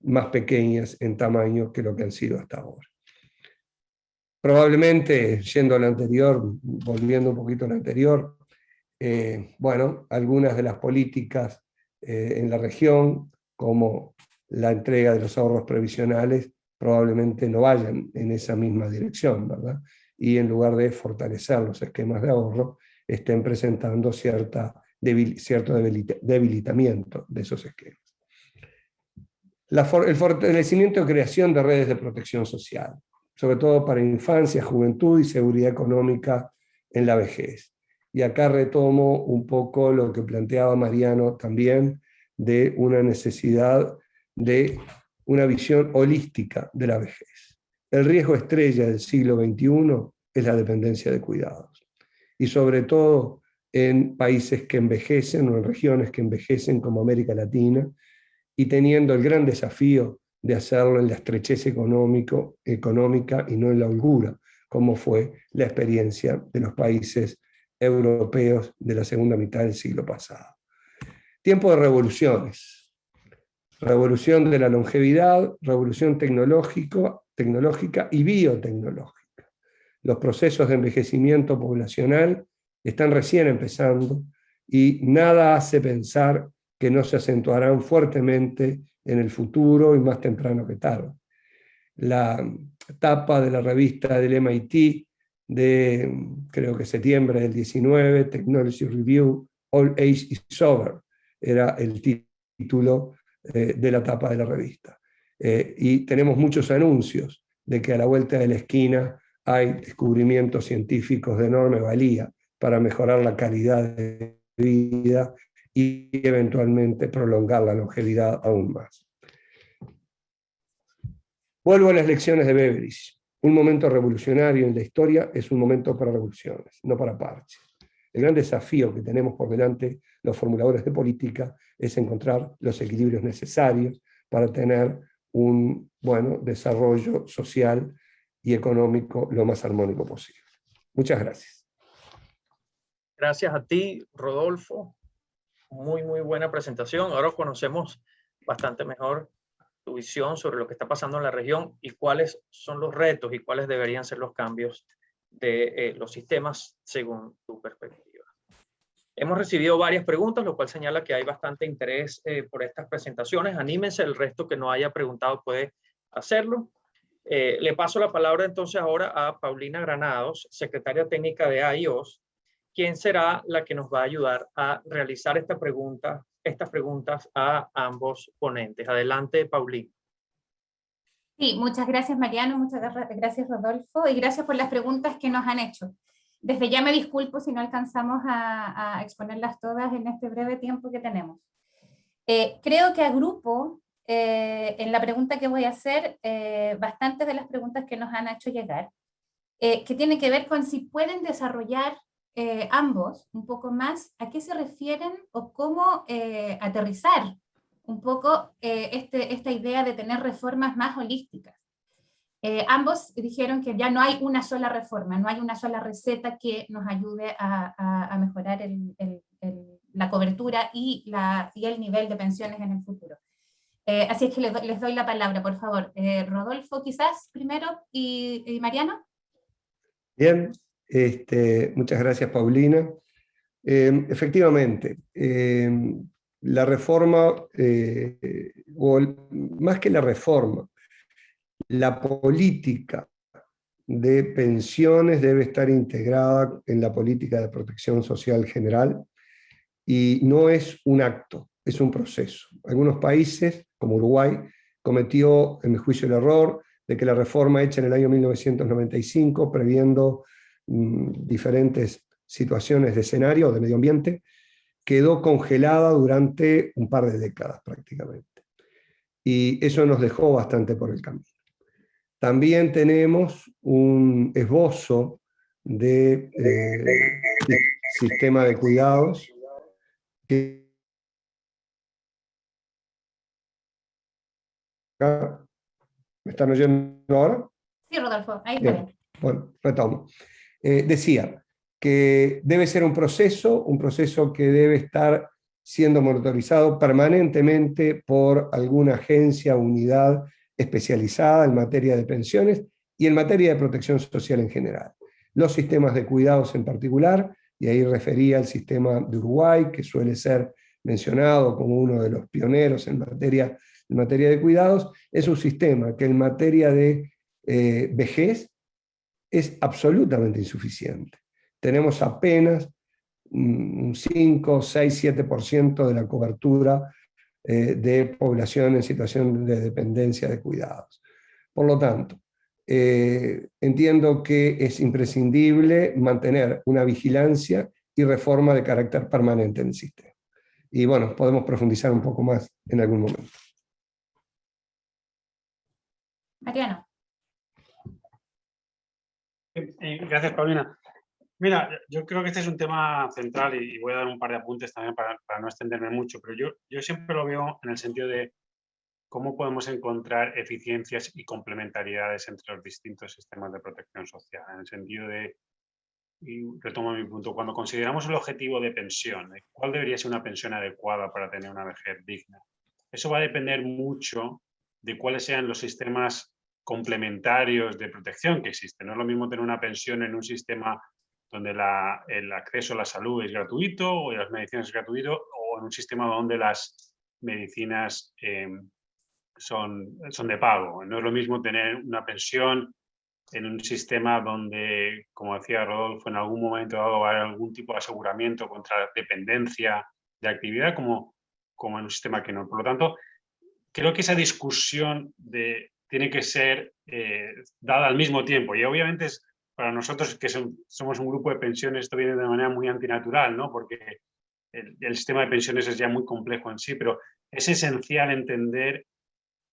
más pequeñas en tamaño que lo que han sido hasta ahora. Probablemente, yendo a lo anterior, volviendo un poquito a lo anterior, bueno, algunas de las políticas en la región, como la entrega de los ahorros previsionales, probablemente no vayan en esa misma dirección, ¿verdad? Y en lugar de fortalecer los esquemas de ahorro, estén presentando cierto debilitamiento de esos esquemas. El fortalecimiento y creación de redes de protección social, sobre todo para infancia, juventud y seguridad económica en la vejez. Y acá retomo un poco lo que planteaba Mariano también, de una necesidad de una visión holística de la vejez. El riesgo estrella del siglo XXI es la dependencia de cuidados. Y sobre todo en países que envejecen o en regiones que envejecen como América Latina, y teniendo el gran desafío de hacerlo en la estrechez económica y no en la holgura, como fue la experiencia de los países europeos de la segunda mitad del siglo pasado. Tiempo de revoluciones. Revolución de la longevidad, revolución tecnológica y biotecnológica. Los procesos de envejecimiento poblacional están recién empezando y nada hace pensar que no se acentuarán fuertemente en el futuro y más temprano que tarde. La tapa de la revista del MIT de, creo que septiembre del 19, Technology Review, All Age is Over, era el título de la tapa de la revista. Y tenemos muchos anuncios de que a la vuelta de la esquina hay descubrimientos científicos de enorme valía para mejorar la calidad de vida y eventualmente prolongar la longevidad aún más. Vuelvo a las lecciones de Beveridge. Un momento revolucionario en la historia es un momento para revoluciones, no para parches. El gran desafío que tenemos por delante los formuladores de política es encontrar los equilibrios necesarios para tener un desarrollo social y económico lo más armónico posible. Muchas gracias. Gracias a ti, Rodolfo. Muy buena presentación. Ahora conocemos bastante mejor tu visión sobre lo que está pasando en la región y cuáles son los retos y cuáles deberían ser los cambios de los sistemas según tu perspectiva. Hemos recibido varias preguntas, lo cual señala que hay bastante interés por estas presentaciones. Anímense, el resto que no haya preguntado puede hacerlo. Le paso la palabra entonces ahora a Paulina Granados, secretaria técnica de AIOS, quien será la que nos va a ayudar a realizar estas preguntas a ambos ponentes. Adelante, Paulina. Sí, muchas gracias, Mariano, muchas gracias, Rodolfo, y gracias por las preguntas que nos han hecho. Desde ya me disculpo si no alcanzamos a exponerlas todas en este breve tiempo que tenemos. Creo que agrupo en la pregunta que voy a hacer bastantes de las preguntas que nos han hecho llegar, que tienen que ver con si pueden desarrollar ambos un poco más a qué se refieren o cómo aterrizar un poco esta idea de tener reformas más holísticas. Ambos dijeron que ya no hay una sola reforma, no hay una sola receta que nos ayude a mejorar la cobertura y el nivel de pensiones en el futuro. Así es que les doy la palabra, por favor. Rodolfo, quizás primero, y Mariano. Bien, muchas gracias, Paulina. Efectivamente, la reforma, o más que la reforma, la política de pensiones debe estar integrada en la política de protección social general y no es un acto, es un proceso. Algunos países, como Uruguay, cometió, en mi juicio, el error de que la reforma hecha en el año 1995, previendo diferentes situaciones de escenario de medio ambiente, quedó congelada durante un par de décadas prácticamente. Y eso nos dejó bastante por el camino. También tenemos un esbozo de sistema de cuidados que acá. ¿Me están oyendo ahora? Sí, Rodolfo, ahí está bien. Bueno, retomo. Decía que debe ser un proceso que debe estar siendo monitorizado permanentemente por alguna agencia o unidad especializada en materia de pensiones y en materia de protección social en general. Los sistemas de cuidados en particular, y ahí refería al sistema de Uruguay, que suele ser mencionado como uno de los pioneros en materia de cuidados, es un sistema que en materia de vejez es absolutamente insuficiente. Tenemos apenas un 5, 6, 7% de la cobertura de población en situación de dependencia de cuidados. Por lo tanto, entiendo que es imprescindible mantener una vigilancia y reforma de carácter permanente en el sistema. Y bueno, podemos profundizar un poco más en algún momento. Mariano. Gracias, Paulina. Mira, yo creo que este es un tema central y voy a dar un par de apuntes también para no extenderme mucho, pero yo siempre lo veo en el sentido de cómo podemos encontrar eficiencias y complementariedades entre los distintos sistemas de protección social. En el sentido de, y retomo mi punto, cuando consideramos el objetivo de pensión, ¿cuál debería ser una pensión adecuada para tener una vejez digna? Eso va a depender mucho de cuáles sean los sistemas complementarios de protección que existen. No es lo mismo tener una pensión en un sistema donde el acceso a la salud es gratuito o las medicinas es gratuito, o en un sistema donde las medicinas son de pago. No es lo mismo tener una pensión en un sistema donde, como decía Rodolfo, en algún momento dado va a haber algún tipo de aseguramiento contra dependencia de actividad, como en un sistema que no. Por lo tanto, creo que esa discusión tiene que ser dada al mismo tiempo. Y obviamente para nosotros, que somos un grupo de pensiones, esto viene de manera muy antinatural, ¿no? Porque el sistema de pensiones es ya muy complejo en sí, pero es esencial entender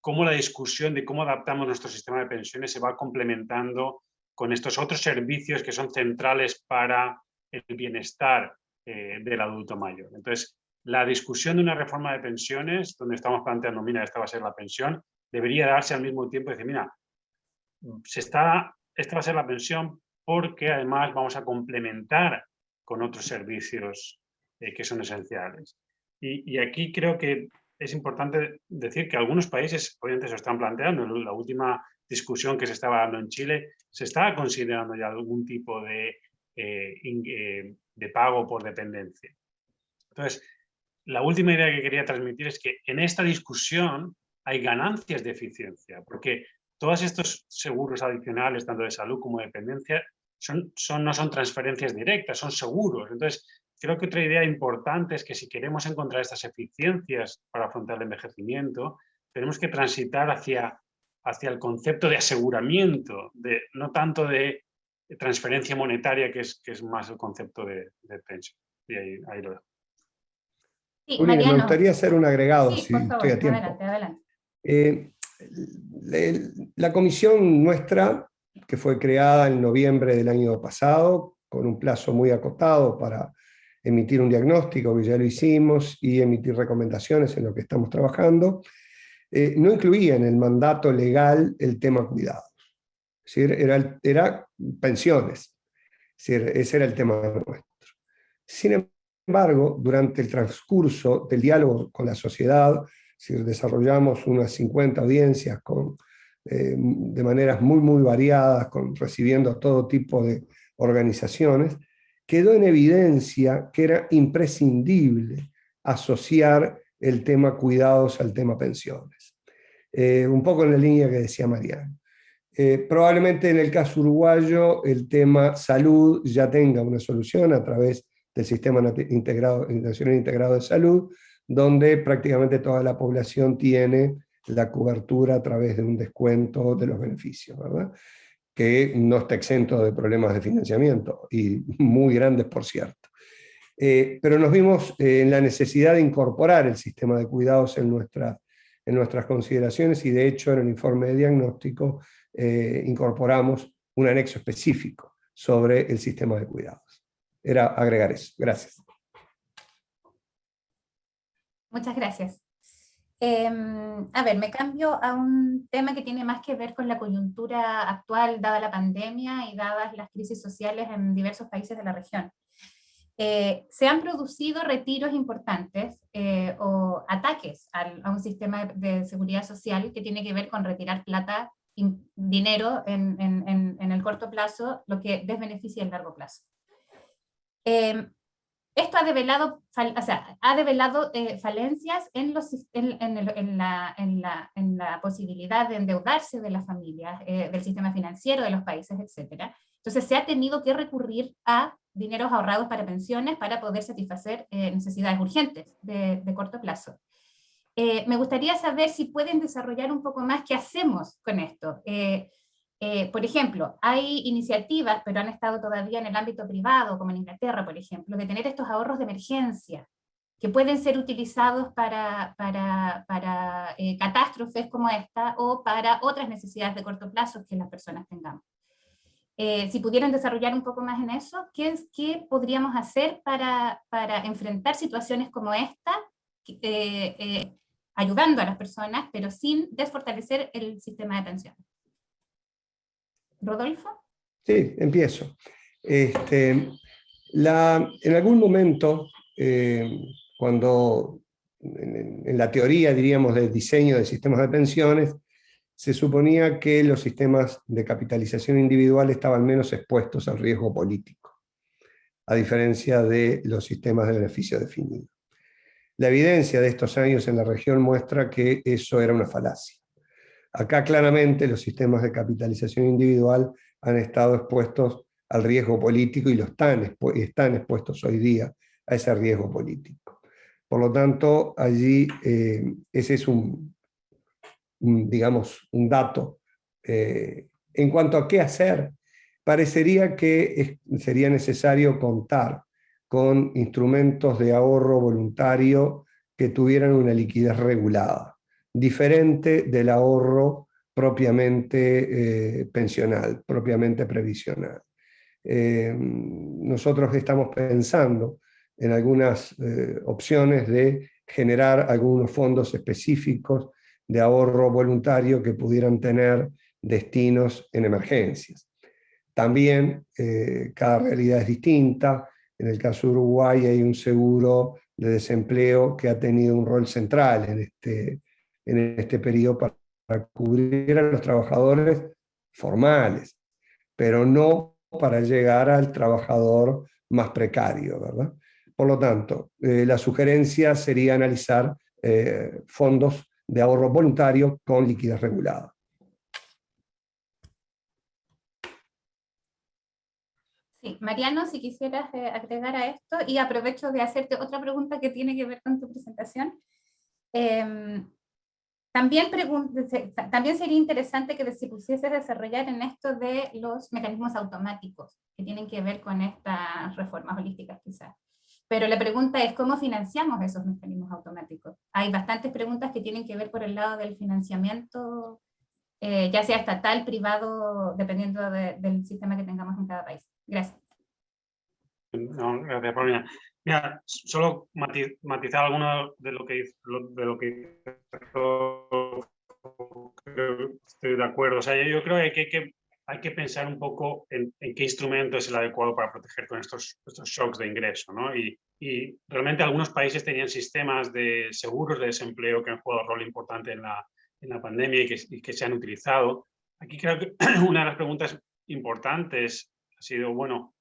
cómo la discusión de cómo adaptamos nuestro sistema de pensiones se va complementando con estos otros servicios que son centrales para el bienestar del adulto mayor. Entonces, la discusión de una reforma de pensiones, donde estamos planteando, mira, esta va a ser la pensión, debería darse al mismo tiempo y decir, mira, esta va a ser la pensión porque además vamos a complementar con otros servicios que son esenciales. Y aquí creo que es importante decir que algunos países obviamente se están planteando. En la última discusión que se estaba dando en Chile, se estaba considerando ya algún tipo de pago por dependencia. Entonces, la última idea que quería transmitir es que en esta discusión hay ganancias de eficiencia, porque todos estos seguros adicionales, tanto de salud como de dependencia, no son transferencias directas, son seguros. Entonces, creo que otra idea importante es que si queremos encontrar estas eficiencias para afrontar el envejecimiento, tenemos que transitar hacia el concepto de aseguramiento, no tanto de transferencia monetaria, que es más el concepto de pensión. Y ahí lo dejo. Sí, Julia, me Mariano. gustaría hacer un agregado, Sí, si por favor, estoy a tiempo. adelante. La comisión nuestra, que fue creada en noviembre del año pasado, con un plazo muy acotado para emitir un diagnóstico, que ya lo hicimos, y emitir recomendaciones en lo que estamos trabajando, no incluía en el mandato legal el tema cuidados. Es decir, era pensiones. Es decir, ese era el tema nuestro. Sin embargo, durante el transcurso del diálogo con la sociedad, si desarrollamos unas 50 audiencias de maneras muy, muy variadas, recibiendo todo tipo de organizaciones, quedó en evidencia que era imprescindible asociar el tema cuidados al tema pensiones. Un poco en la línea que decía Mariano. Probablemente en el caso uruguayo el tema salud ya tenga una solución a través del Sistema Nacional Integrado de Salud, donde prácticamente toda la población tiene la cobertura a través de un descuento de los beneficios, ¿verdad? Que no está exento de problemas de financiamiento, y muy grandes, por cierto. Pero nos vimos en la necesidad de incorporar el sistema de cuidados en nuestras consideraciones, y de hecho en el informe de diagnóstico incorporamos un anexo específico sobre el sistema de cuidados. Era agregar eso. Gracias. Muchas gracias. A ver, me cambio a un tema que tiene más que ver con la coyuntura actual, dada la pandemia y dadas las crisis sociales en diversos países de la región. Se han producido retiros importantes o ataques a un sistema de seguridad social que tiene que ver con retirar plata, dinero en el corto plazo, lo que desbeneficia el largo plazo. Esto ha develado, falencias en la posibilidad de endeudarse de las familias, del sistema financiero de los países, etc. Entonces se ha tenido que recurrir a dineros ahorrados para pensiones para poder satisfacer necesidades urgentes de corto plazo. Me gustaría saber si pueden desarrollar un poco más qué hacemos con esto. Por ejemplo, hay iniciativas, pero han estado todavía en el ámbito privado, como en Inglaterra, por ejemplo, de tener estos ahorros de emergencia, que pueden ser utilizados para catástrofes como esta, o para otras necesidades de corto plazo que las personas tengamos. Si pudieran desarrollar un poco más en eso, ¿qué podríamos hacer para enfrentar situaciones como esta, ayudando a las personas, pero sin desfortalecer el sistema de pensiones? ¿Rodolfo? Sí, empiezo. En algún momento, cuando en la teoría, diríamos, del diseño de sistemas de pensiones, se suponía que los sistemas de capitalización individual estaban menos expuestos al riesgo político, a diferencia de los sistemas de beneficio definido. La evidencia de estos años en la región muestra que eso era una falacia. Acá claramente los sistemas de capitalización individual han estado expuestos al riesgo político y están expuestos hoy día a ese riesgo político. Por lo tanto, allí ese es digamos, un dato. En cuanto a qué hacer, parecería que sería necesario contar con instrumentos de ahorro voluntario que tuvieran una liquidez regulada, diferente del ahorro propiamente pensional, propiamente previsional. Nosotros estamos pensando en algunas opciones de generar algunos fondos específicos de ahorro voluntario que pudieran tener destinos en emergencias. También cada realidad es distinta. En el caso de Uruguay hay un seguro de desempleo que ha tenido un rol central en este periodo para cubrir a los trabajadores formales, pero no para llegar al trabajador más precario, ¿verdad? Por lo tanto, la sugerencia sería analizar fondos de ahorro voluntario con liquidez regulada. Sí, Mariano, si quisieras agregar a esto, y aprovecho de hacerte otra pregunta que tiene que ver con tu presentación. También sería interesante que se pusiese a desarrollar en esto de los mecanismos automáticos que tienen que ver con estas reformas holísticas quizás. Pero la pregunta es, ¿cómo financiamos esos mecanismos automáticos? Hay bastantes preguntas que tienen que ver por el lado del financiamiento, ya sea estatal, privado, dependiendo del sistema que tengamos en cada país. Gracias. No, gracias, Paulina. Mira, solo matizar alguno de lo que estoy de acuerdo. O sea, yo creo que hay que pensar un poco en qué instrumento es el adecuado para proteger con estos shocks de ingreso, ¿no? Y realmente algunos países tenían sistemas de seguros de desempleo que han jugado un rol importante en la pandemia y que se han utilizado. Aquí creo que una de las preguntas importantes ha sido, bueno,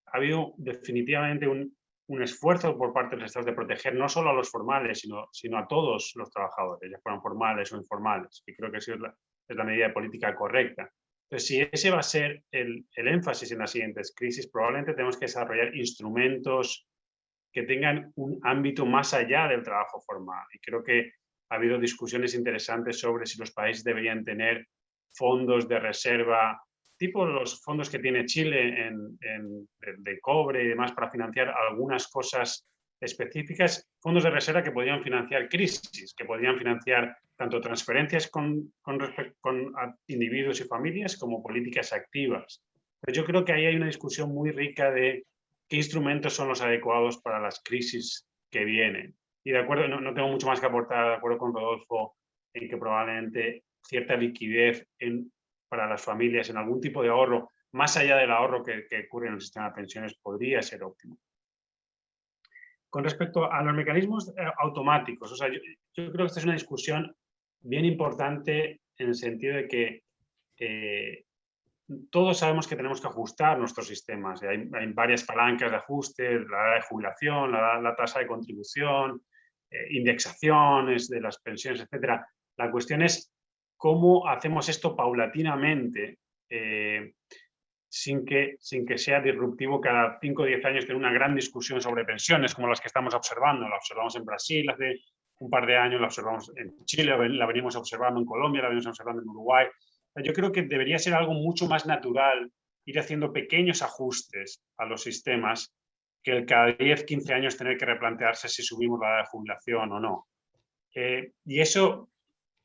ha habido definitivamente un esfuerzo por parte de los estados de proteger no solo a los formales, sino a todos los trabajadores, ya fueran formales o informales, y creo que esa es la medida de política correcta. Entonces, si ese va a ser el énfasis en las siguientes crisis, probablemente tenemos que desarrollar instrumentos que tengan un ámbito más allá del trabajo formal. Y creo que ha habido discusiones interesantes sobre si los países deberían tener fondos de reserva, tipo los fondos que tiene Chile de cobre y demás para financiar algunas cosas específicas, fondos de reserva que podrían financiar crisis, que podrían financiar tanto transferencias con individuos y familias como políticas activas. Pero yo creo que ahí hay una discusión muy rica de qué instrumentos son los adecuados para las crisis que vienen. Y de acuerdo, no tengo mucho más que aportar, de acuerdo con Rodolfo, en que probablemente cierta liquidez para las familias en algún tipo de ahorro, más allá del ahorro que ocurre en el sistema de pensiones, podría ser óptimo. Con respecto a los mecanismos automáticos, o sea, yo creo que esta es una discusión bien importante en el sentido de que todos sabemos que tenemos que ajustar nuestros sistemas. Hay varias palancas de ajuste, la edad de jubilación, la tasa de contribución, indexaciones de las pensiones, etc. La cuestión es cómo hacemos esto paulatinamente, sin que sea disruptivo cada 5 o 10 años tener una gran discusión sobre pensiones como las que estamos observando. La observamos en Brasil hace un par de años, la observamos en Chile, la venimos observando en Colombia, la venimos observando en Uruguay. Yo creo que debería ser algo mucho más natural ir haciendo pequeños ajustes a los sistemas que el cada 10, 15 años tener que replantearse si subimos la edad de jubilación o no. Y eso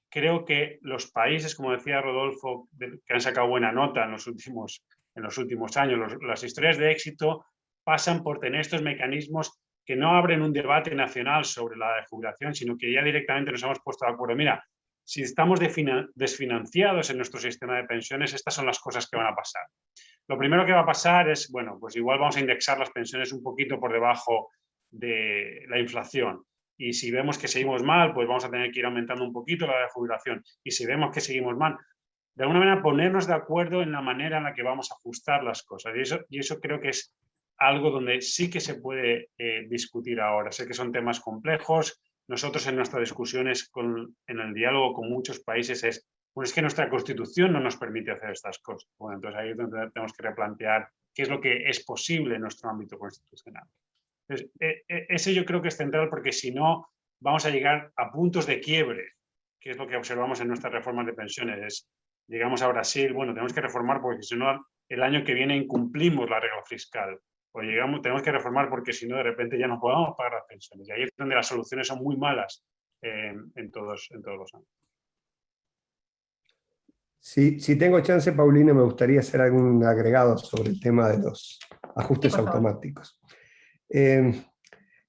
creo que los países, como decía Rodolfo, que han sacado buena nota en los últimos años, las historias de éxito pasan por tener estos mecanismos que no abren un debate nacional sobre la edad de jubilación, sino que ya directamente nos hemos puesto de acuerdo. Mira, si estamos desfinanciados en nuestro sistema de pensiones, estas son las cosas que van a pasar. Lo primero que va a pasar es, bueno, pues igual vamos a indexar las pensiones un poquito por debajo de la inflación. Y si vemos que seguimos mal, pues vamos a tener que ir aumentando un poquito la edad de jubilación. Y si vemos que seguimos mal, de alguna manera ponernos de acuerdo en la manera en la que vamos a ajustar las cosas. Y eso creo que es algo donde sí que se puede discutir ahora. Sé que son temas complejos. Nosotros en nuestras discusiones, en el diálogo con muchos países, pues es que nuestra Constitución no nos permite hacer estas cosas. Bueno, entonces ahí es donde tenemos que replantear qué es lo que es posible en nuestro ámbito constitucional. Entonces, ese yo creo que es central, porque si no vamos a llegar a puntos de quiebre, que es lo que observamos en nuestras reformas de pensiones. Llegamos a Brasil, bueno, tenemos que reformar porque si no el año que viene incumplimos la regla fiscal. O tenemos que reformar porque si no de repente ya no podamos pagar las pensiones. Y ahí es donde las soluciones son muy malas en todos los años. Si tengo chance, Paulina, me gustaría hacer algún agregado sobre el tema de los ajustes automáticos.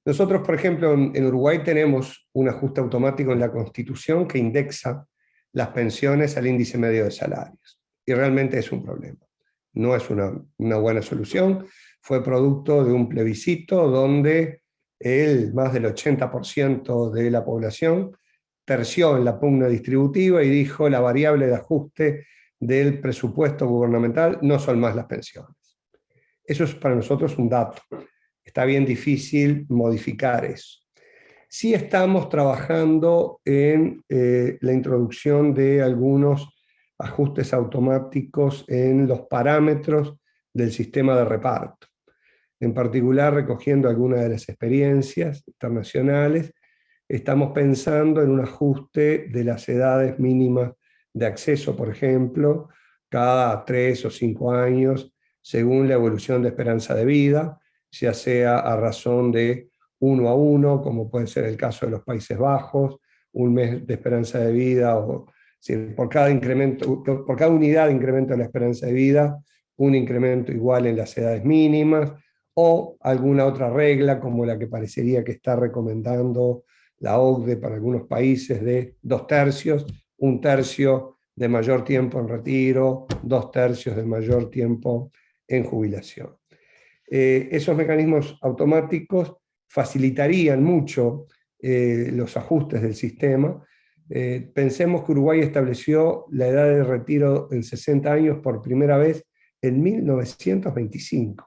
Nosotros, por ejemplo, en Uruguay tenemos un ajuste automático en la Constitución que indexa las pensiones al índice medio de salarios. Y realmente es un problema. No es una buena solución. Fue producto de un plebiscito donde más del 80% de la población terció en la pugna distributiva y dijo la variable de ajuste del presupuesto gubernamental no son más las pensiones. Eso es para nosotros un dato. Está bien difícil modificar eso. Sí estamos trabajando en la introducción de algunos ajustes automáticos en los parámetros del sistema de reparto. En particular, recogiendo algunas de las experiencias internacionales, estamos pensando en un ajuste de las edades mínimas de acceso, por ejemplo, cada 3 o 5 años, según la evolución de esperanza de vida, ya sea a razón de 1 a 1, como puede ser el caso de los Países Bajos, un mes de esperanza de vida, o por cada unidad de incremento de la esperanza de vida, un incremento igual en las edades mínimas, o alguna otra regla como la que parecería que está recomendando la OCDE para algunos países de 2/3, 1/3 de mayor tiempo en retiro, 2/3 de mayor tiempo en jubilación. Esos mecanismos automáticos facilitarían mucho los ajustes del sistema. Pensemos que Uruguay estableció la edad de retiro en 60 años por primera vez en 1925,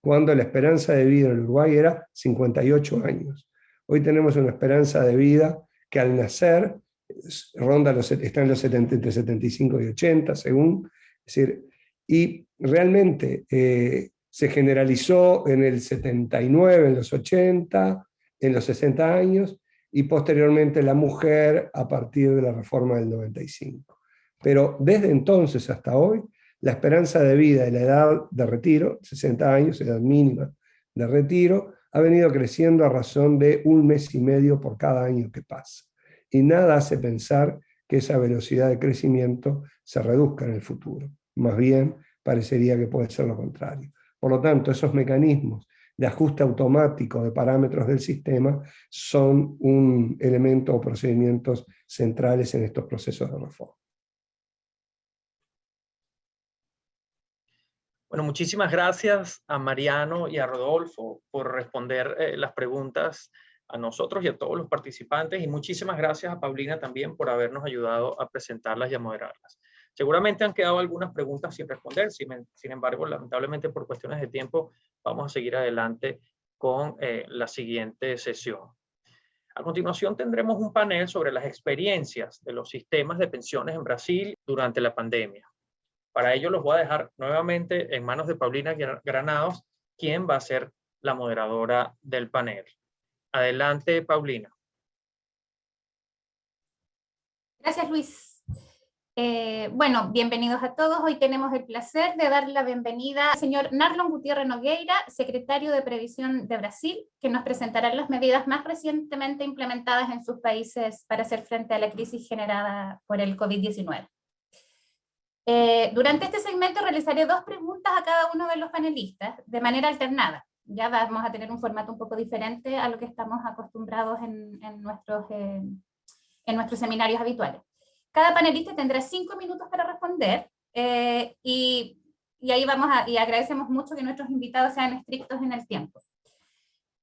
cuando la esperanza de vida en Uruguay era 58 años. Hoy tenemos una esperanza de vida que al nacer está en los entre 75 y 80, según. Es decir, y realmente se generalizó en el 79, en los 80, en los 60 años, y posteriormente la mujer a partir de la reforma del 95. Pero desde entonces hasta hoy, la esperanza de vida y la edad de retiro, 60 años, edad mínima de retiro, ha venido creciendo a razón de 1 mes y medio por cada año que pasa. Y nada hace pensar que esa velocidad de crecimiento se reduzca en el futuro. Más bien, parecería que puede ser lo contrario. Por lo tanto, esos mecanismos de ajuste automático de parámetros del sistema son un elemento o procedimientos centrales en estos procesos de reforma. Bueno, muchísimas gracias a Mariano y a Rodolfo por responder las preguntas a nosotros y a todos los participantes, y muchísimas gracias a Paulina también por habernos ayudado a presentarlas y a moderarlas. Seguramente han quedado algunas preguntas sin responder, sin embargo, lamentablemente por cuestiones de tiempo, vamos a seguir adelante con la siguiente sesión. A continuación tendremos un panel sobre las experiencias de los sistemas de pensiones en Brasil durante la pandemia. Para ello los voy a dejar nuevamente en manos de Paulina Granados, quien va a ser la moderadora del panel. Adelante, Paulina. Gracias, Luis. Bueno, bienvenidos a todos. Hoy tenemos el placer de dar la bienvenida al señor Narlon Gutiérrez Nogueira, secretario de Previsión de Brasil, que nos presentará las medidas más recientemente implementadas en sus países para hacer frente a la crisis generada por el COVID-19. Durante este segmento realizaré 2 preguntas a cada uno de los panelistas de manera alternada. Ya vamos a tener un formato un poco diferente a lo que estamos acostumbrados en nuestros seminarios habituales. Cada panelista tendrá 5 minutos para responder y ahí y agradecemos mucho que nuestros invitados sean estrictos en el tiempo.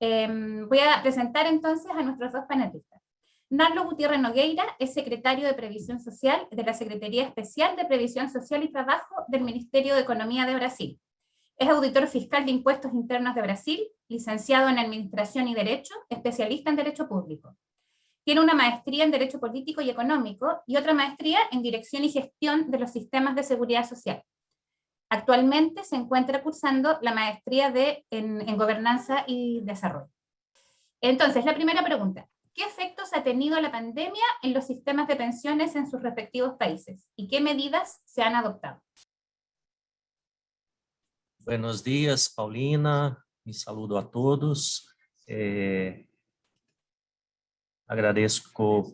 Voy a presentar entonces a nuestros 2 panelistas. Narlon Gutiérrez Nogueira es secretario de Previsión Social de la Secretaría Especial de Previsión Social y Trabajo del Ministerio de Economía de Brasil. Es auditor fiscal de Impuestos Internos de Brasil, licenciado en Administración y Derecho, especialista en Derecho Público. Tiene una maestría en Derecho Político y Económico y otra maestría en Dirección y Gestión de los Sistemas de Seguridad Social. Actualmente se encuentra cursando la maestría en Gobernanza y Desarrollo. Entonces, la primera pregunta. ¿Qué efectos ha tenido la pandemia en los sistemas de pensiones en sus respectivos países? ¿Y qué medidas se han adoptado? Buenos días, Paulina. Me saludo a todos. Agradezco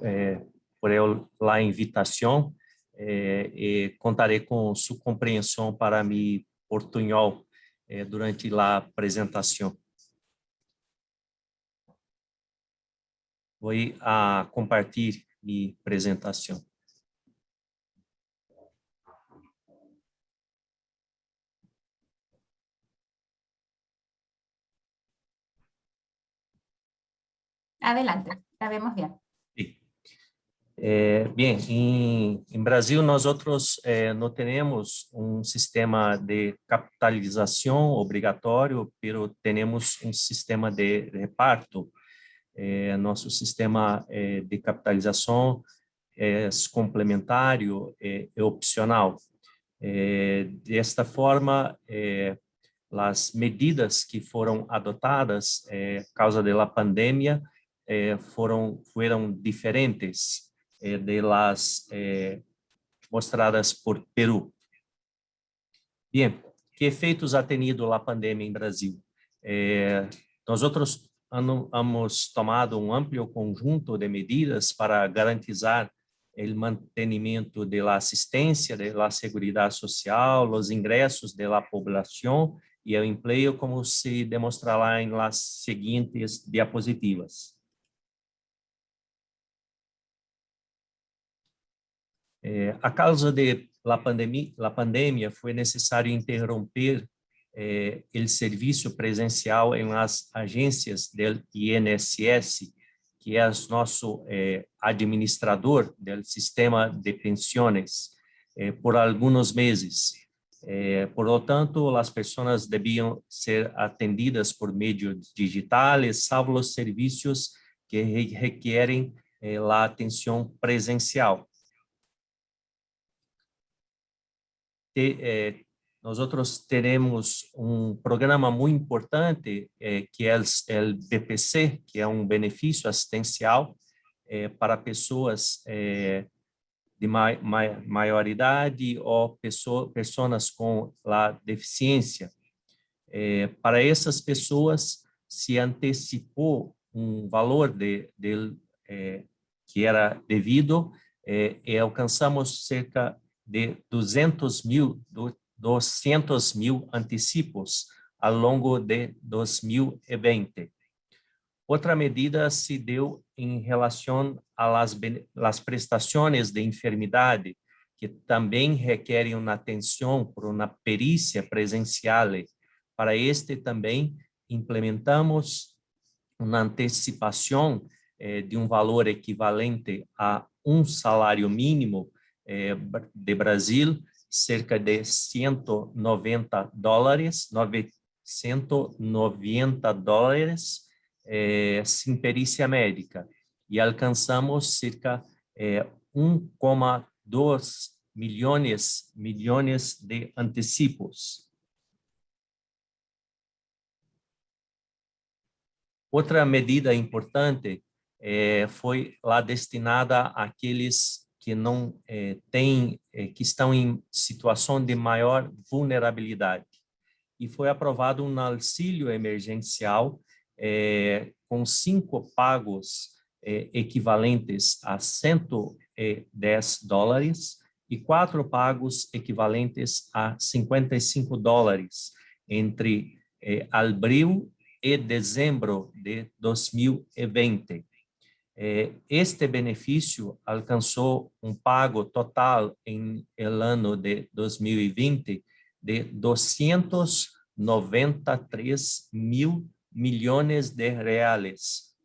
por la invitação e contarei com sua compreensão para mi portunhol durante a apresentação. Vou a compartilhar minha apresentação. Adelante, la vemos bien. Sí. Bien, em Brasil nós não temos sistema de capitalização obrigatório, mas temos sistema de reparto. Nosso sistema de capitalização é complementário e opcional. Desta forma, as medidas que foram adotadas causa da pandemia foram diferentes de las mostradas por Peru. Bien, que efeitos ha tenido a pandemia em Brasil? Nós hemos tomado amplo conjunto de medidas para garantizar o mantenimento da assistência, da seguridade social, os ingressos da população e o emprego, como se demonstrará em las seguintes diapositivas. A causa da pandemia, foi necessário interromper o serviço presencial em las agências do INSS, que é nosso administrador do sistema de pensões, por alguns meses. Por lo tanto, as pessoas deviam ser atendidas por meios digitais, salvo os serviços que requerem a atenção presencial. Nós teremos programa muito importante, que é o BPC, que é benefício assistencial para pessoas de maior idade ou pessoas com deficiência. Para essas pessoas, se antecipou valor que era devido e alcançamos cerca de 200 mil antecipos ao longo de 2020. Outra medida se deu em relação às prestações de enfermidade, que também requerem uma atenção por uma perícia presencial. Para este também implementamos uma antecipação de um valor equivalente a um salário mínimo de Brasil, cerca de $190, $990 sem perícia médica, e alcançamos cerca 1,2 milhões de antecipos. Outra medida importante foi lá destinada àqueles que não têm, que estão em situação de maior vulnerabilidade. E foi aprovado um auxílio emergencial com 5 pagos equivalentes a $110 e 4 pagos equivalentes a $55 entre abril e dezembro de 2020. Este benefício alcançou um pago total em el ano de 2020 de 293 mil milhões de reais,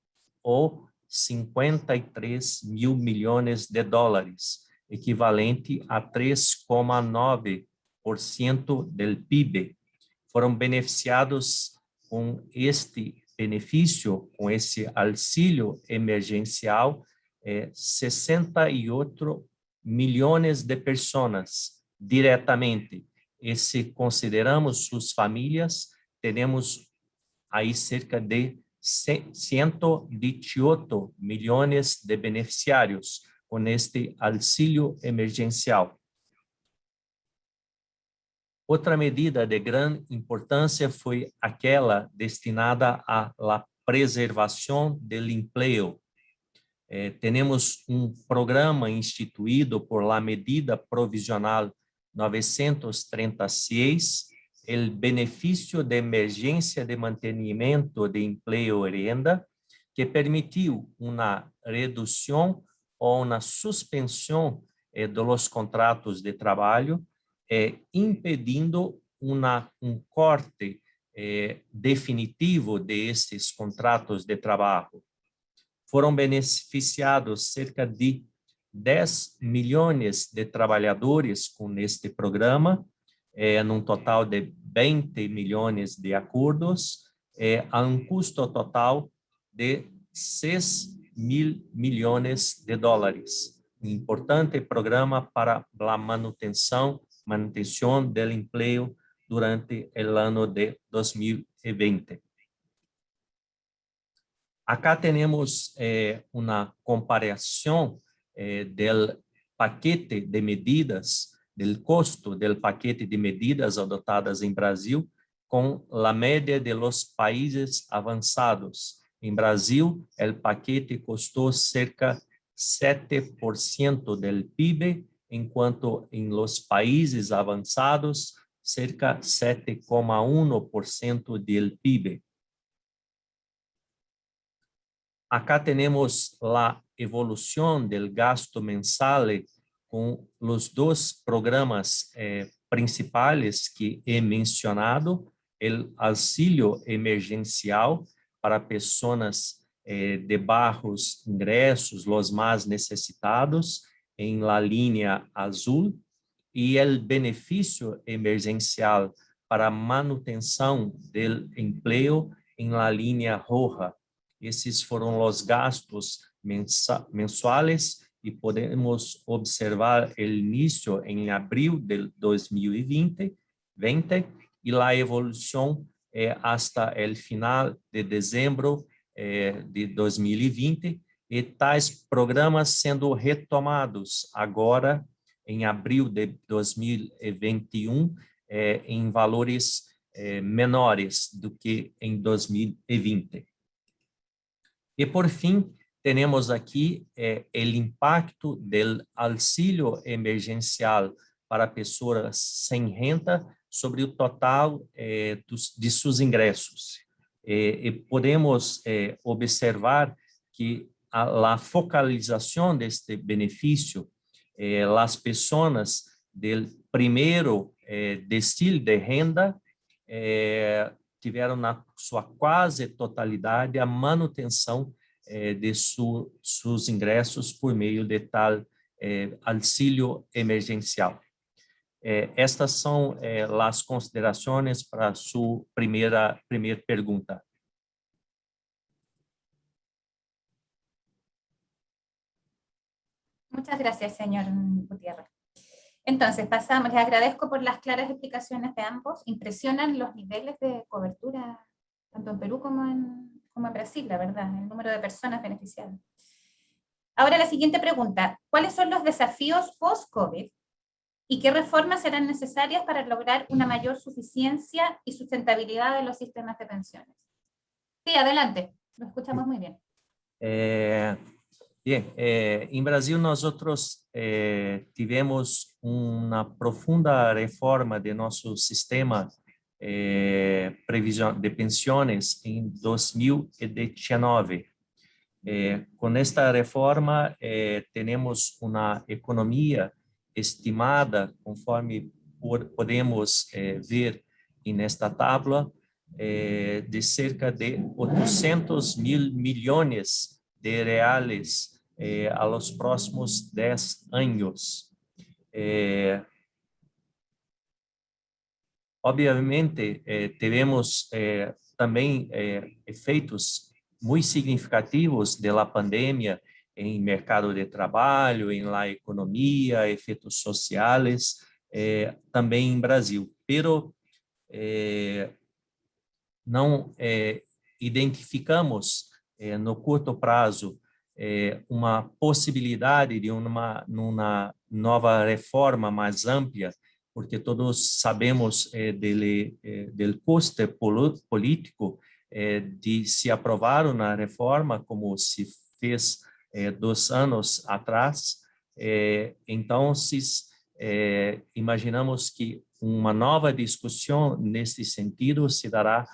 ou 53 mil milhões de dólares, equivalente a 3,9% do PIB. Foram beneficiados com este benefício, com esse auxílio emergencial, 68 milhões de pessoas diretamente. E se consideramos suas famílias, temos aí cerca de 128 milhões de beneficiários com este auxílio emergencial. Outra medida de grande importância foi aquela destinada à preservação do emprego. Temos um programa instituído por la Medida Provisional 936, o benefício de emergência de mantenimento de emprego e renda, que permitiu uma redução ou uma suspensão dos contratos de trabalho, impedindo um corte definitivo desses contratos de trabalho. Foram beneficiados cerca de 10 milhões de trabalhadores com este programa, num total de 20 milhões de acordos, a um custo total de 6 mil milhões de dólares. Um importante programa para a manutenção do emprego durante o ano de 2020. Acá temos uma comparação do paquete de medidas, do custo do paquete de medidas adotadas em Brasil com a média de los países avançados. Em Brasil, o paquete custou cerca 7% do PIB, enquanto em los países avançados, cerca 7,1% do PIB. Acá temos a evolução do gasto mensal com os 2 programas principais que he mencionado, o auxílio emergencial para pessoas de baixos ingressos, os mais necessitados, em la linha azul, e o benefício emergencial para manutenção do emprego em la linha roja. Esses foram os gastos mensuais e podemos observar o início em abril de 2020 e a evolução hasta o final de dezembro de 2020, e tais programas sendo retomados agora em abril de 2021 em valores menores do que em 2020. E, por fim, temos aqui o impacto do auxílio emergencial para pessoas sem renda sobre o total de seus ingressos. E podemos observar que a focalização deste benefício, as pessoas do primeiro decil de renda tiveram na sua quase totalidade a manutenção de seus ingressos por meio de tal auxílio emergencial. Estas são as considerações para sua primeira pergunta. Muchas gracias, señor Gutiérrez. Entonces, pasamos, les agradezco por las claras explicaciones de ambos. Impresionan los niveles de cobertura, tanto en Perú como en Brasil, la verdad, el número de personas beneficiadas. Ahora la siguiente pregunta, ¿cuáles son los desafíos post-COVID y qué reformas serán necesarias para lograr una mayor suficiencia y sustentabilidad de los sistemas de pensiones? Sí, adelante, lo escuchamos muy bien. Bien, em Brasil nós tivemos uma profunda reforma de nosso sistema de pensões em 2019. Com esta reforma, temos uma economia estimada, conforme podemos ver nesta tabla, de cerca de 800 mil milhões de reais a los próximos 10 anos. Obviamente, tivemos também efeitos muito significativos da pandemia em mercado de trabalho, em la economia, efeitos sociais, também em Brasil. Pero não identificamos no curto prazo uma possibilidade de uma nova reforma mais ampla, porque todos sabemos do custo político de se aprovar uma reforma como se fez 2 anos atrás. Então, imaginamos que uma nova discussão nesse sentido se dará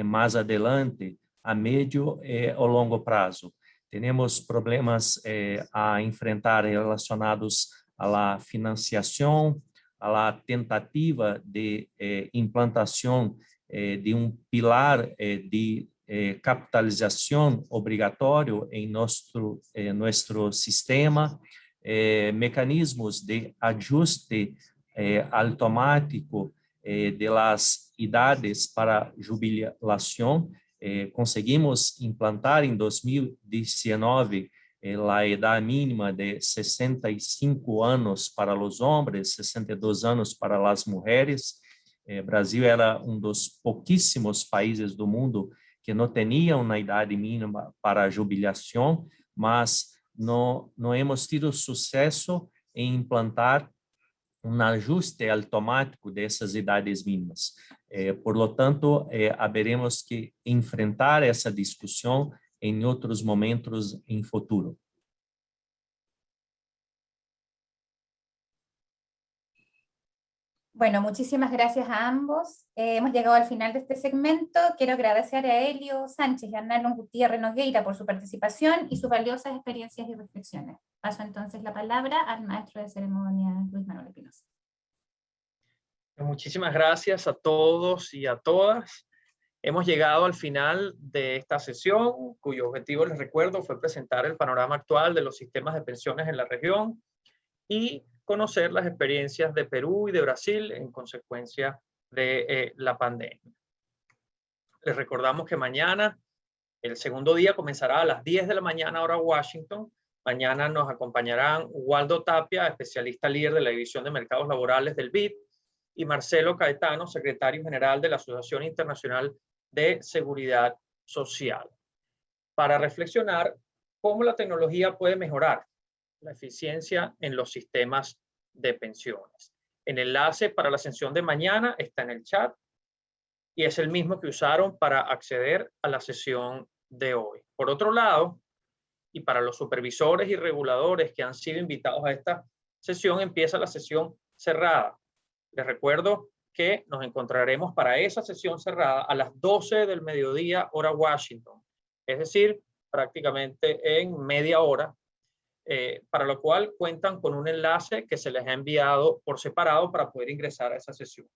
mais adelante, a médio e a longo prazo. Temos problemas a enfrentar relacionados à financiação, à tentativa de implantação de pilar de capitalização obrigatório em nosso sistema, mecanismos de ajuste automático de las idades para jubilação. Conseguimos implantar em 2019 a idade mínima de 65 anos para os homens, 62 anos para as mulheres. Brasil era dos pouquíssimos países do mundo que não tinha uma idade mínima para a jubilação, mas não hemos tido sucesso em implantar ajuste automático dessas idades mínimas. Por lo tanto, haveremos que enfrentar essa discussão em outros momentos em futuro. Bueno, muchísimas gracias a ambos. Hemos llegado al final de este segmento. Quiero agradecer a Elio Sánchez y a Arnaldo Gutiérrez Nogueira por su participación y sus valiosas experiencias y reflexiones. Paso entonces la palabra al maestro de ceremonia, Luis Manuel Espinosa. Muchísimas gracias a todos y a todas. Hemos llegado al final de esta sesión, cuyo objetivo, les recuerdo, fue presentar el panorama actual de los sistemas de pensiones en la región y conocer las experiencias de Perú y de Brasil en consecuencia de la pandemia. Les recordamos que mañana, el segundo día, comenzará a las 10 de la mañana hora Washington. Mañana nos acompañarán Waldo Tapia, especialista líder de la División de Mercados Laborales del BID, y Marcelo Caetano, secretario general de la Asociación Internacional de Seguridad Social, para reflexionar cómo la tecnología puede mejorar la eficiencia en los sistemas de pensiones. El enlace para la sesión de mañana está en el chat y es el mismo que usaron para acceder a la sesión de hoy. Por otro lado, y para los supervisores y reguladores que han sido invitados a esta sesión, empieza la sesión cerrada. Les recuerdo que nos encontraremos para esa sesión cerrada a las 12 del mediodía, hora Washington. Es decir, prácticamente en media hora, para lo cual cuentan con un enlace que se les ha enviado por separado para poder ingresar a esa sesión.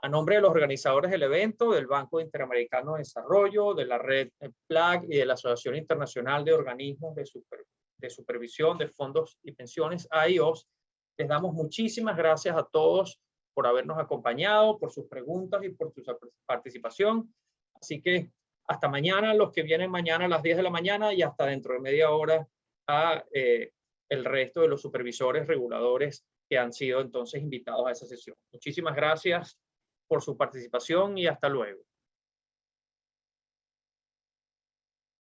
A nombre de los organizadores del evento, del Banco Interamericano de Desarrollo, de la red PLAG y de la Asociación Internacional de Organismos de Supervisión de Fondos y Pensiones, AIOS, les damos muchísimas gracias a todos por habernos acompañado, por sus preguntas y por su participación. Así que hasta mañana, los que vienen mañana a las 10 de la mañana, y hasta dentro de media hora a el resto de los supervisores reguladores que han sido entonces invitados a esa sesión. Muchísimas gracias por su participación y hasta luego.